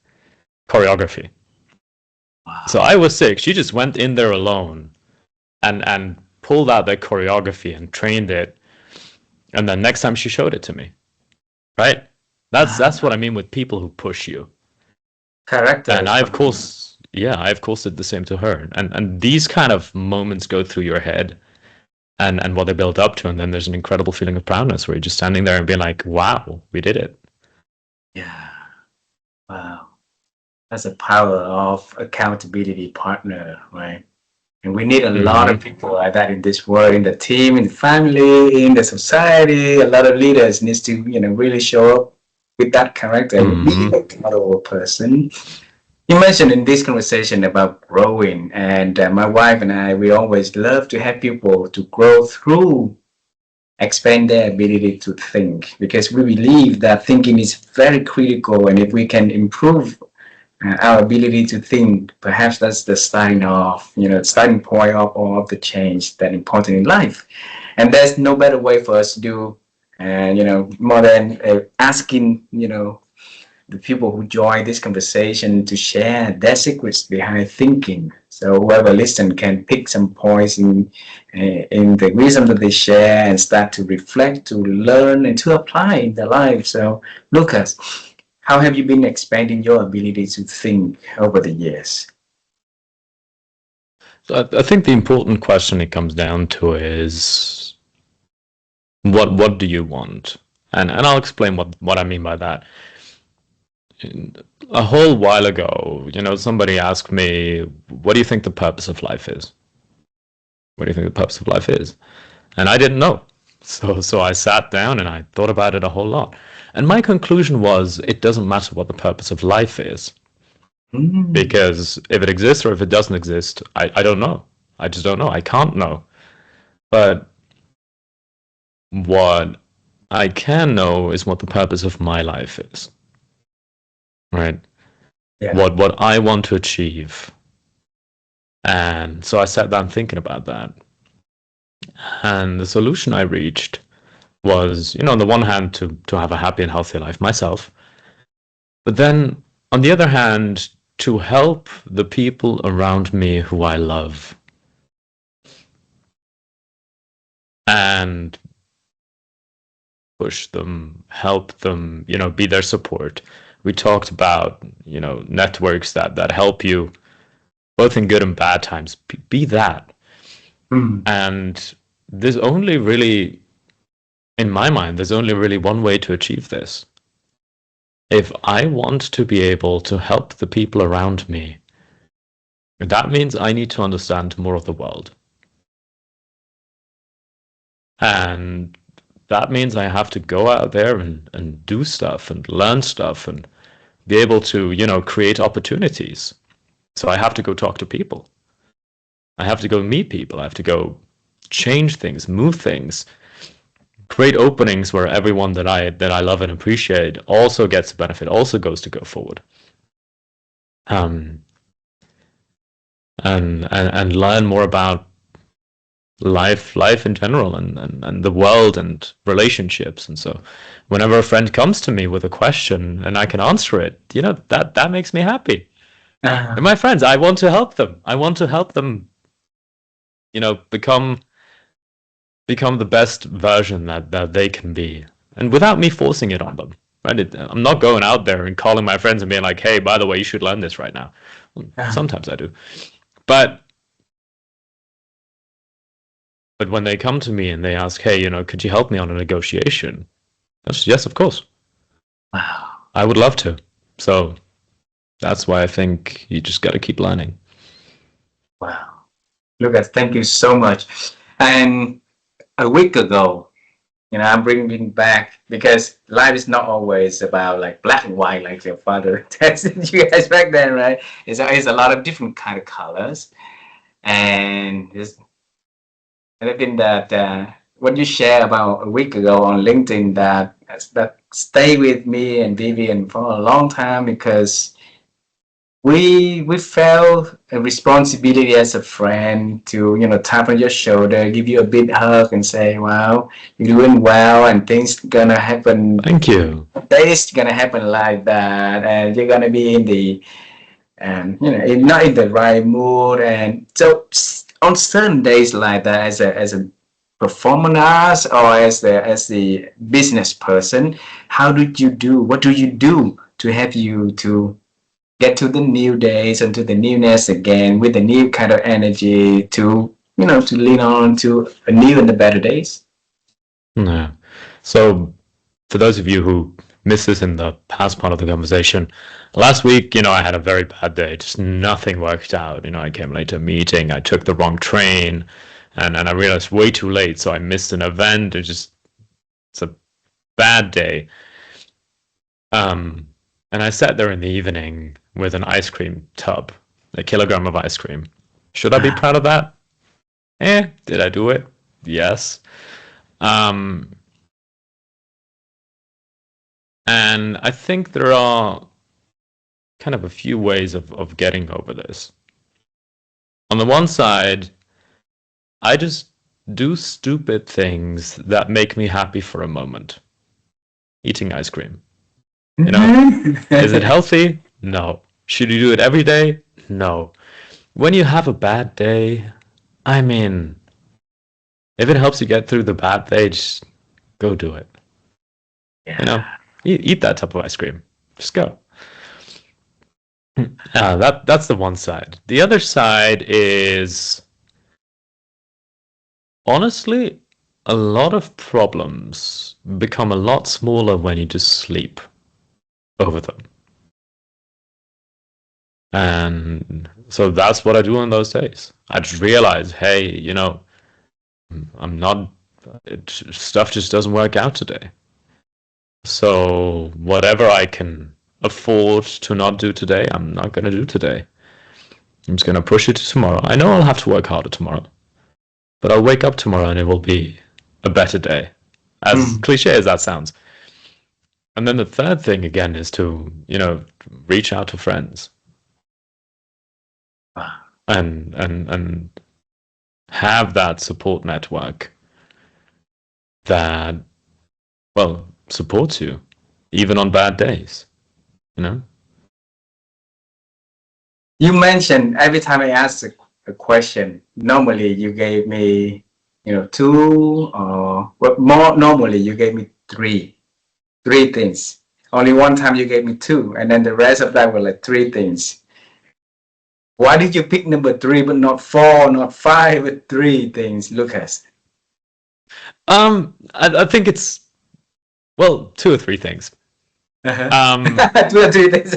choreography. Wow. So I was sick. She just went in there alone and pulled out the choreography and trained it. And then next time she showed it to me. Right? That's what I mean with people who push you. Character. And I, of course, did the same to her. And these kind of moments go through your head and what they build up to. And then there's an incredible feeling of proudness where you're just standing there and being like, wow, we did it. Yeah. Wow. That's the power of accountability partner, right? And we need a lot of people like that in this world, in the team, in the family, in the society. A lot of leaders needs to, really show up with that character. Be a accountable person. You mentioned in this conversation about growing, and my wife and I, we always love to have people to grow through expand their ability to think, because we believe that thinking is very critical, and if we can improve our ability to think, perhaps that's the starting point of the change that important in life. And there's no better way for us to do, and more than asking the people who join this conversation to share their secrets behind thinking. So whoever listens can pick some points in the wisdom that they share and start to reflect, to learn, and to apply in their life. So, Lucas, how have you been expanding your ability to think over the years? So I think the important question it comes down to is what do you want? And I'll explain what I mean by that. A whole while ago, somebody asked me, what do you think the purpose of life is? What do you think the purpose of life is? And I didn't know. So I sat down and I thought about it a whole lot. And my conclusion was, it doesn't matter what the purpose of life is. Because if it exists or if it doesn't exist, I don't know. I just don't know. I can't know. But what I can know is what the purpose of my life is. Right? Yeah. What I want to achieve. And so I sat down thinking about that. And the solution I reached was, on the one hand, to have a happy and healthy life myself. But then, on the other hand, to help the people around me who I love. And push them, help them, be their support. We talked about, networks that help you both in good and bad times. Be that. And there's only really, in my mind, there's only really one way to achieve this. If I want to be able to help the people around me, that means I need to understand more of the world. And that means I have to go out there and do stuff and learn stuff and be able to, create opportunities. So I have to go talk to people. I have to go meet people. I have to go change things, move things, create openings where everyone that I love and appreciate also gets a benefit, also goes to go forward. And learn more about life in general and the world and relationships. And so whenever a friend comes to me with a question and I can answer it, that makes me happy. And my friends, I want to help them. I want to help them, become the best version that they can be, and without me forcing it on them. Right? I'm not going out there and calling my friends and being like, hey, by the way, you should learn this right now. Sometimes I do. But when they come to me and they ask, hey, could you help me on a negotiation? Yes, of course. Wow. I would love to. So that's why I think you just got to keep learning. Wow. Lucas, thank you so much. And a week ago, I'm bringing back, because life is not always about like black and white like your father tested you guys back then, right? It's a lot of different kind of colors. And I think that what you shared about a week ago on LinkedIn, that stay with me and Vivian for a long time, because we felt a responsibility as a friend to tap on your shoulder, give you a big hug, and say, "Wow, you're doing well, and things gonna happen. Thank you. Days gonna happen like that, and you're gonna be in the not in the right mood." And so on certain days like that, as a performing arts or as the business person, what do you do to help you to get to the new days and to the newness again with a new kind of energy to to lean on to a new and the better days? Yeah. So for those of you who missed this in the past part of the conversation, last week, I had a very bad day. Just nothing worked out. I came late to a meeting. I took the wrong train, and I realized way too late, so I missed an event. It's a bad day. And I sat there in the evening with an ice cream tub, a kilogram of ice cream. Should I be proud of that? Did I do it? Yes. And I think there are kind of a few ways of getting over this. On the one side, I just do stupid things that make me happy for a moment. Eating ice cream. Is it healthy? No. Should you do it every day? No. When you have a bad day, I mean, if it helps you get through the bad day, just go do it. Yeah. Eat that type of ice cream. Just go. That's the one side. The other side is, honestly, a lot of problems become a lot smaller when you just sleep over them. And so that's what I do on those days. I just realize, hey, stuff just doesn't work out today. So whatever I can afford to not do today, I'm not going to do today. I'm just going to push it to tomorrow. I know I'll have to work harder tomorrow, but I'll wake up tomorrow and it will be a better day, as cliche as that sounds. And then the third thing, again, is to, reach out to friends. And have that support network that, supports you, even on bad days, You mentioned every time I asked a question, normally you gave me, two, or more normally you gave me three things. Only one time you gave me two, and then the rest of that were like three things. Why did you pick number three, but not four, not five, but three things, Lucas? I think it's, two or three things. Two or three things.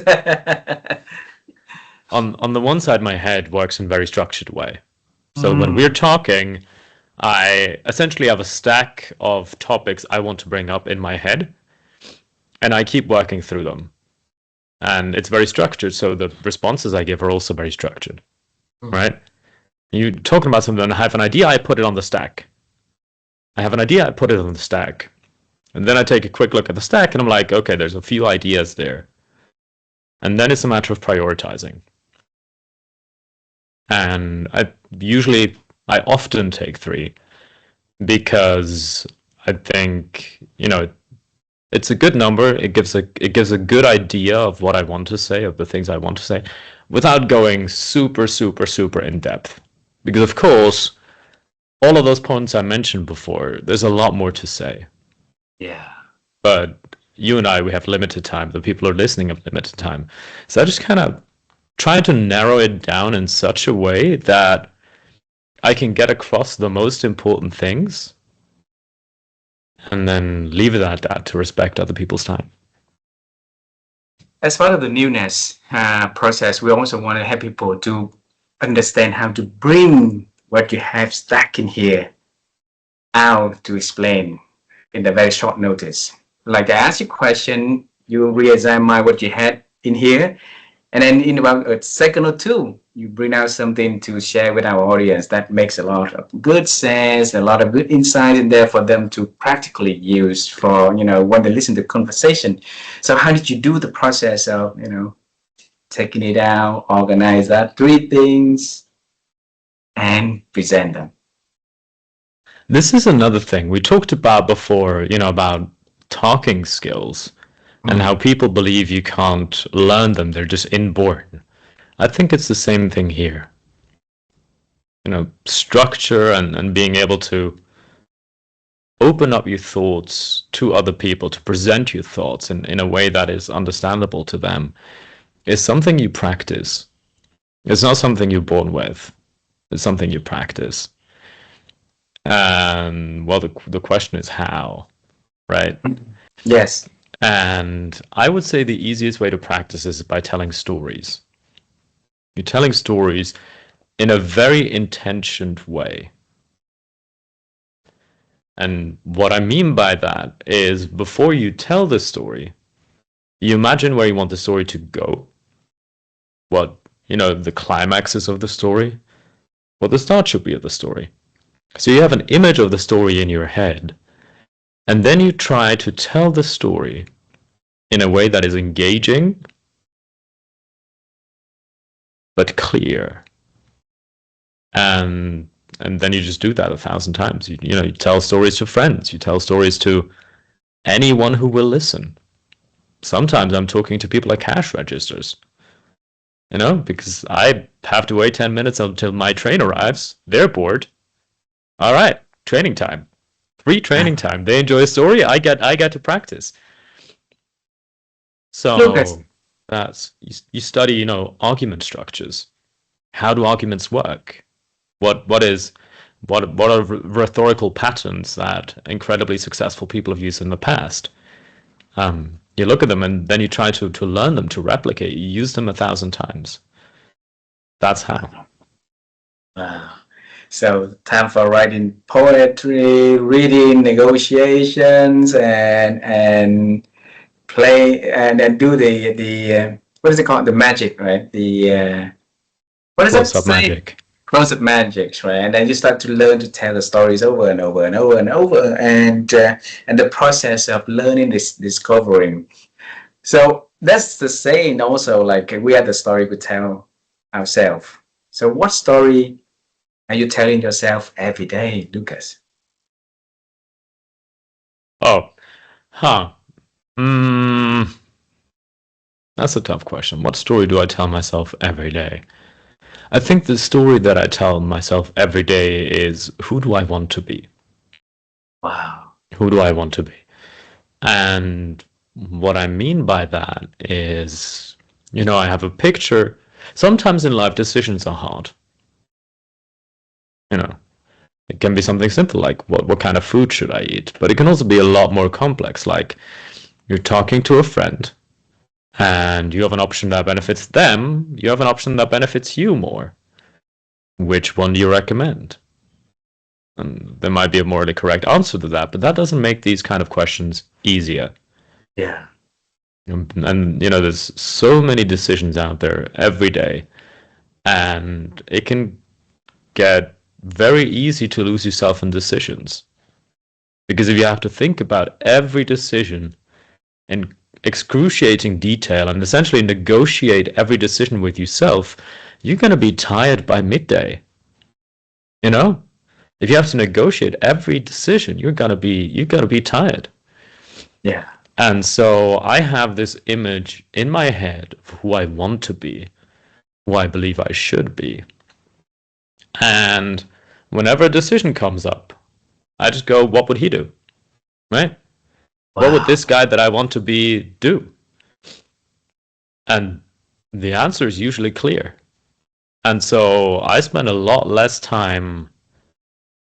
On the one side, my head works in a very structured way. So when we're talking, I essentially have a stack of topics I want to bring up in my head, and I keep working through them. And it's very structured, so the responses I give are also very structured, right? You talking about something, I have an idea, I put it on the stack. I have an idea, I put it on the stack. And then I take a quick look at the stack, and I'm like, okay, there's a few ideas there. And then it's a matter of prioritizing. And I often take 3 because I think, it's a good number. It gives a good idea of what I want to say, of the things I want to say, without going super, super, super in depth. Because of course, all of those points I mentioned before, there's a lot more to say. Yeah. But you and I, we have limited time. The people who are listening have limited time. So I just kind of try to narrow it down in such a way that I can get across the most important things and then leave it at that to respect other people's time. As part of the newness process, we also want to help people to understand how to bring what you have stuck in here out to explain in a very short notice. Like I ask you a question, you re-examine what you had in here, and then in about a second or two, you bring out something to share with our audience that makes a lot of good sense, a lot of good insight in there for them to practically use for, when they listen to the conversation. So how did you do the process of, taking it out, organize that 3 things, and present them? This is another thing we talked about before, about talking skills and how people believe you can't learn them. They're just inborn. I think it's the same thing here. Structure and being able to open up your thoughts to other people, to present your thoughts in a way that is understandable to them, is something you practice. It's not something you're born with. It's something you practice. And well, the question is how, right? Yes. And I would say the easiest way to practice is by telling stories. You're telling stories in a very intentioned way. And what I mean by that is before you tell the story, you imagine where you want the story to go, what, the climaxes of the story, what the start should be of the story. So you have an image of the story in your head, and then you try to tell the story in a way that is engaging, but clear. And then you just do that 1,000 times. You tell stories to friends. You tell stories to anyone who will listen. Sometimes I'm talking to people at cash registers, because I have to wait 10 minutes until my train arrives. They're bored. All right, training time. Free training time. They enjoy a story. I get to practice. So Lucas. that's you study, argument structures. How do arguments work? What are rhetorical patterns that incredibly successful people have used in the past? You look at them and then you try to learn them, to replicate. You use them 1,000 times. That's how. Wow. So time for writing poetry, reading, negotiations, and play, and then do the what is it called? The magic, right? The what is that? Close-up magic. Close-up magic, right? And then you start to learn to tell the stories over and over and over and over, and the process of learning is discovering. So that's the saying also, like we are the story we tell ourselves. So what story are you telling yourself every day, Lucas? Oh, huh. That's a tough question. What story do I tell myself every day? I think the story that I tell myself every day is, who do I want to be? Wow. Who do I want to be? And what I mean by that is, I have a picture. Sometimes in life, decisions are hard. It can be something simple like what kind of food should I eat? But it can also be a lot more complex, like you're talking to a friend and you have an option that benefits them, you have an option that benefits you more. Which one do you recommend? And there might be a morally correct answer to that, but that doesn't make these kind of questions easier. Yeah. And there's so many decisions out there every day, and it can get very easy to lose yourself in decisions. Because if you have to think about every decision in excruciating detail and essentially negotiate every decision with yourself, you're going to be tired by midday. You know? If you have to negotiate every decision, you're gonna be tired. Yeah. And so I have this image in my head of who I want to be, who I believe I should be. And whenever a decision comes up, I just go, what would he do? Right? What would Wow. this guy that I want to be do? And the answer is usually clear. And so I spend a lot less time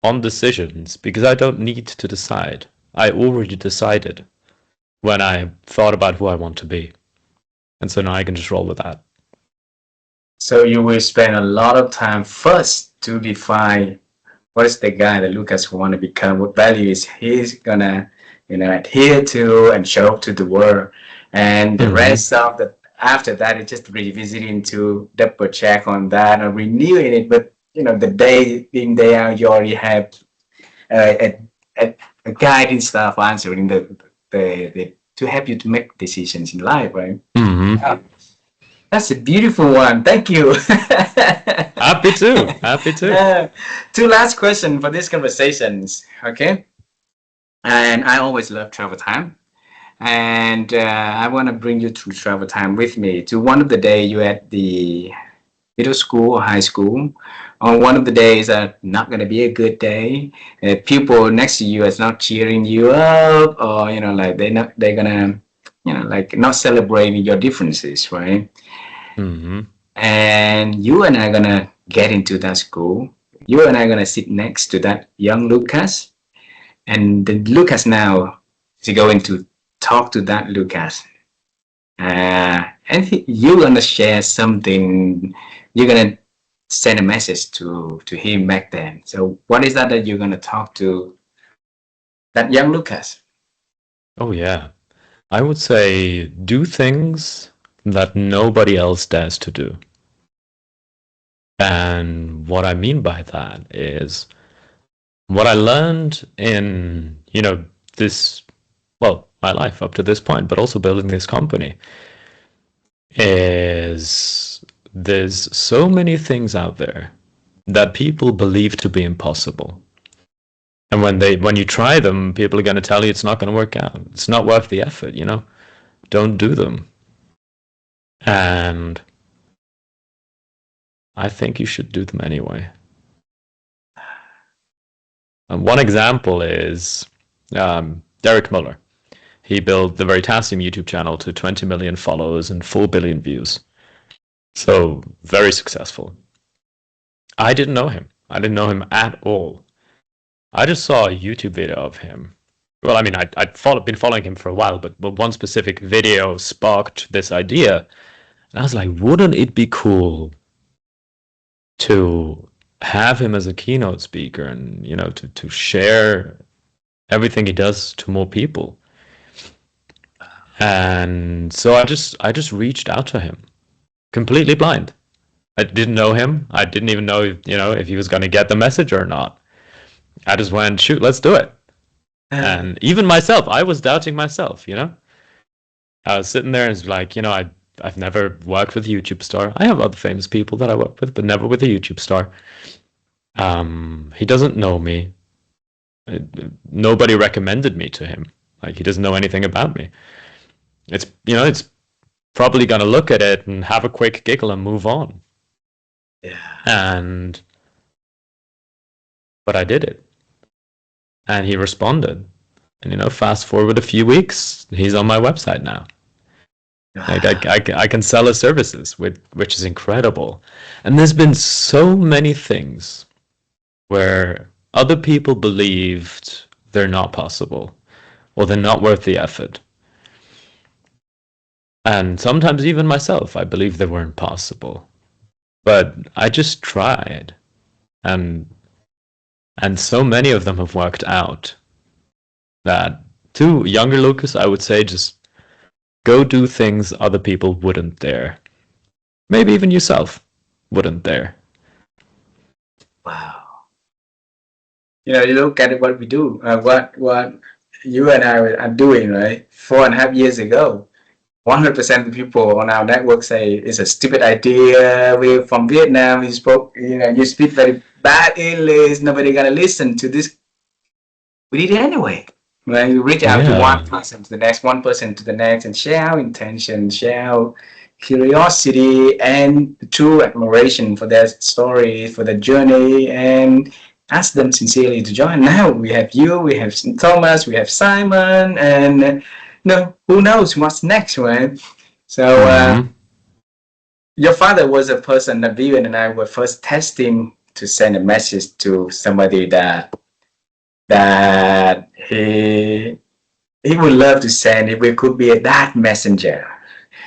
on decisions because I don't need to decide. I already decided when I thought about who I want to be. And so now I can just roll with that. So you will spend a lot of time first to define what is the guy that Lucas want to become, what values he's gonna, adhere to and show up to the world. And the Mm-hmm. rest of the after that it's just revisiting to double check on that and renewing it. But the day in, day out, you already have a guiding stuff answering the to help you to make decisions in life, right? Mm-hmm. Yeah. That's a beautiful one. Thank you. Happy to. Happy to. Two last questions for these conversations. Okay. And I always love travel time. And I want to bring you to travel time with me to one of the day you at the middle school or high school. On one of the days that not going to be a good day, people next to you is not cheering you up, or like they're gonna like not celebrating your differences, right? Mm-hmm. And you and I are gonna get into that school. You and I are gonna sit next to that young Lucas, and the Lucas now is going to talk to that Lucas. And you're gonna share something. You're gonna send a message to him back then. So what is that you're gonna talk to that young Lucas? Oh, yeah. I would say do things that nobody else dares to do. And what I mean by that is what I learned in, this, well, my life up to this point, but also building this company, is there's so many things out there that people believe to be impossible. And when you try them, people are going to tell you it's not going to work out. It's not worth the effort, Don't do them. And I think you should do them anyway. And one example is Derek Muller. He built the Veritasium YouTube channel to 20 million followers and 4 billion views. So very successful. I didn't know him. I didn't know him at all. I just saw a YouTube video of him. Well, I mean, I'd been following him for a while, but one specific video sparked this idea. And I was like, wouldn't it be cool to have him as a keynote speaker and, to share everything he does to more people? And so I just reached out to him completely blind. I didn't know him. I didn't even know, if he was going to get the message or not. I just went, shoot, let's do it. And even myself, I was doubting myself, I was sitting there and it's like, I've never worked with a YouTube star. I have other famous people that I work with, but never with a YouTube star. He doesn't know me. Nobody recommended me to him. Like, he doesn't know anything about me. It's probably going to look at it and have a quick giggle and move on. Yeah. But I did it. And he responded. And, fast forward a few weeks, he's on my website now. Like I can sell his services, which is incredible. And there's been so many things where other people believed they're not possible or they're not worth the effort. And sometimes even myself, I believed they weren't possible. But I just tried. And And so many of them have worked out that to younger Lucas, I would say just go do things other people wouldn't dare. Maybe even yourself wouldn't dare. Wow. You look at what we do, what you and I are doing, right? 4.5 years ago, 100% of the people on our network say it's a stupid idea. We're from Vietnam. You speak very bad English. Nobody gonna listen to this. We did it anyway. Right? We reach out to one Yeah. person to the next, one person to the next, and share our intention, share our curiosity and true admiration for their story, for their journey, and ask them sincerely to join. Now we have you, we have Thomas, we have Simon, and no, who knows what's next, right? So Mm-hmm. your father was a person that Vivian and I were first testing to send a message to somebody that he would love to send if we could be that messenger.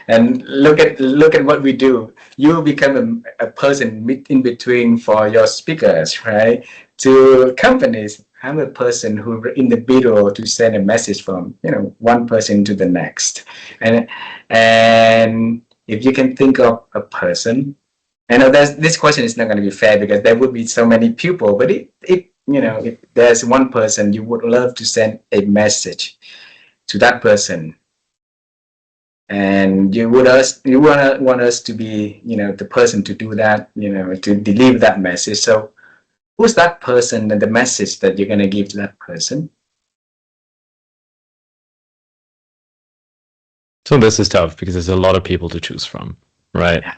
And look at what we do. You become a person in between for your speakers, right? To companies. I'm a person who in the middle to send a message from one person to the next. And if you can think of a person, I know this question is not going to be fair because there would be so many people, but if there's one person you would love to send a message to that person, and want us to be the person to do that, to deliver that message. So who's that person and the message that you're going to give to that person? So this is tough because there's a lot of people to choose from, right? Yeah.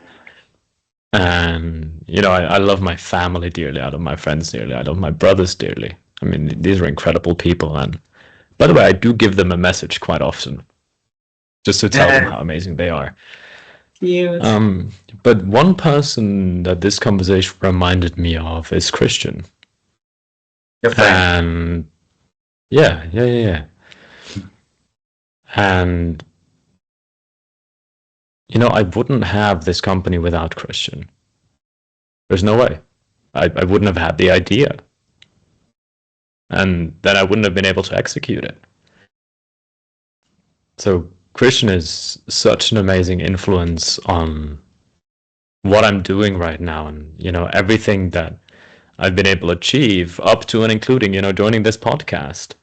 And I love my family dearly. I love my friends dearly. I love my brothers dearly. I mean, these are incredible people. And by the way, I do give them a message quite often, just to tell them how amazing they are. Cute. But one person that this conversation reminded me of is Christian. Your friend. And yeah. And I wouldn't have this company without Christian. There's no way. I wouldn't have had the idea. And then I wouldn't have been able to execute it. So Christian is such an amazing influence on what I'm doing right now, and everything that I've been able to achieve up to and including joining this podcast.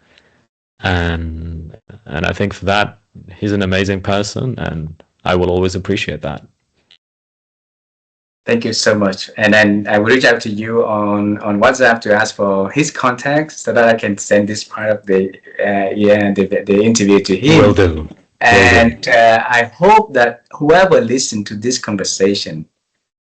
And I think for that, he's an amazing person, and I will always appreciate that. Thank you so much. And then I will reach out to you on WhatsApp to ask for his contact so that I can send this part of the interview to him. Will do. And I hope that whoever listened to this conversation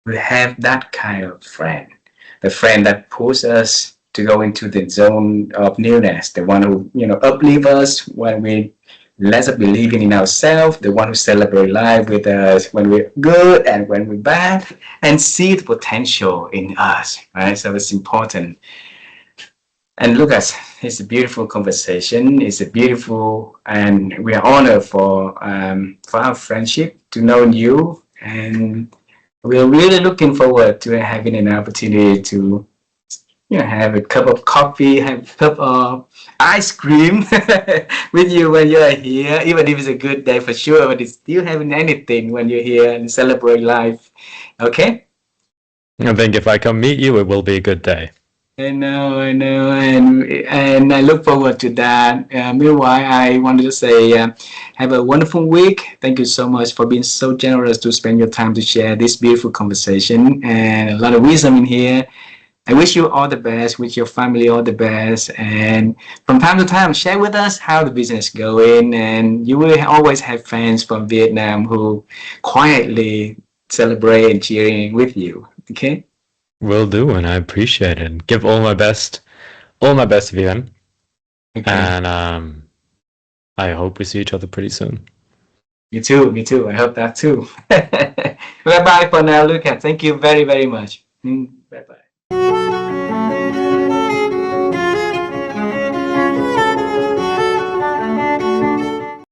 will have that kind of friend, the friend that pulls us to go into the zone of newness, the one who uplift us when we less of believing in ourselves, the one who celebrate life with us when we're good and when we're bad, and see the potential in us, right? So it's important. And Lucas, it's a beautiful conversation. It's a beautiful, and we are honored for our friendship, to know you, and we're really looking forward to having an opportunity to have a cup of coffee, have a cup of ice cream with you when you're here, even if it's a good day for sure, but it's still having anything when you're here and celebrate life. Okay? I think if I come meet you, it will be a good day. I know, and I look forward to that. Meanwhile, I wanted to say, have a wonderful week. Thank you so much for being so generous to spend your time to share this beautiful conversation and a lot of wisdom in here. I wish you all the best, wish your family all the best, and from time to time, share with us how the business is going, and you will always have fans from Vietnam who quietly celebrate and cheering with you. Okay? Will do, and I appreciate it. Give all my best, Vivian. Okay. And I hope we see each other pretty soon. Me too. I hope that too. Bye-bye for now, Lucas. Thank you very, very much. Bye-bye.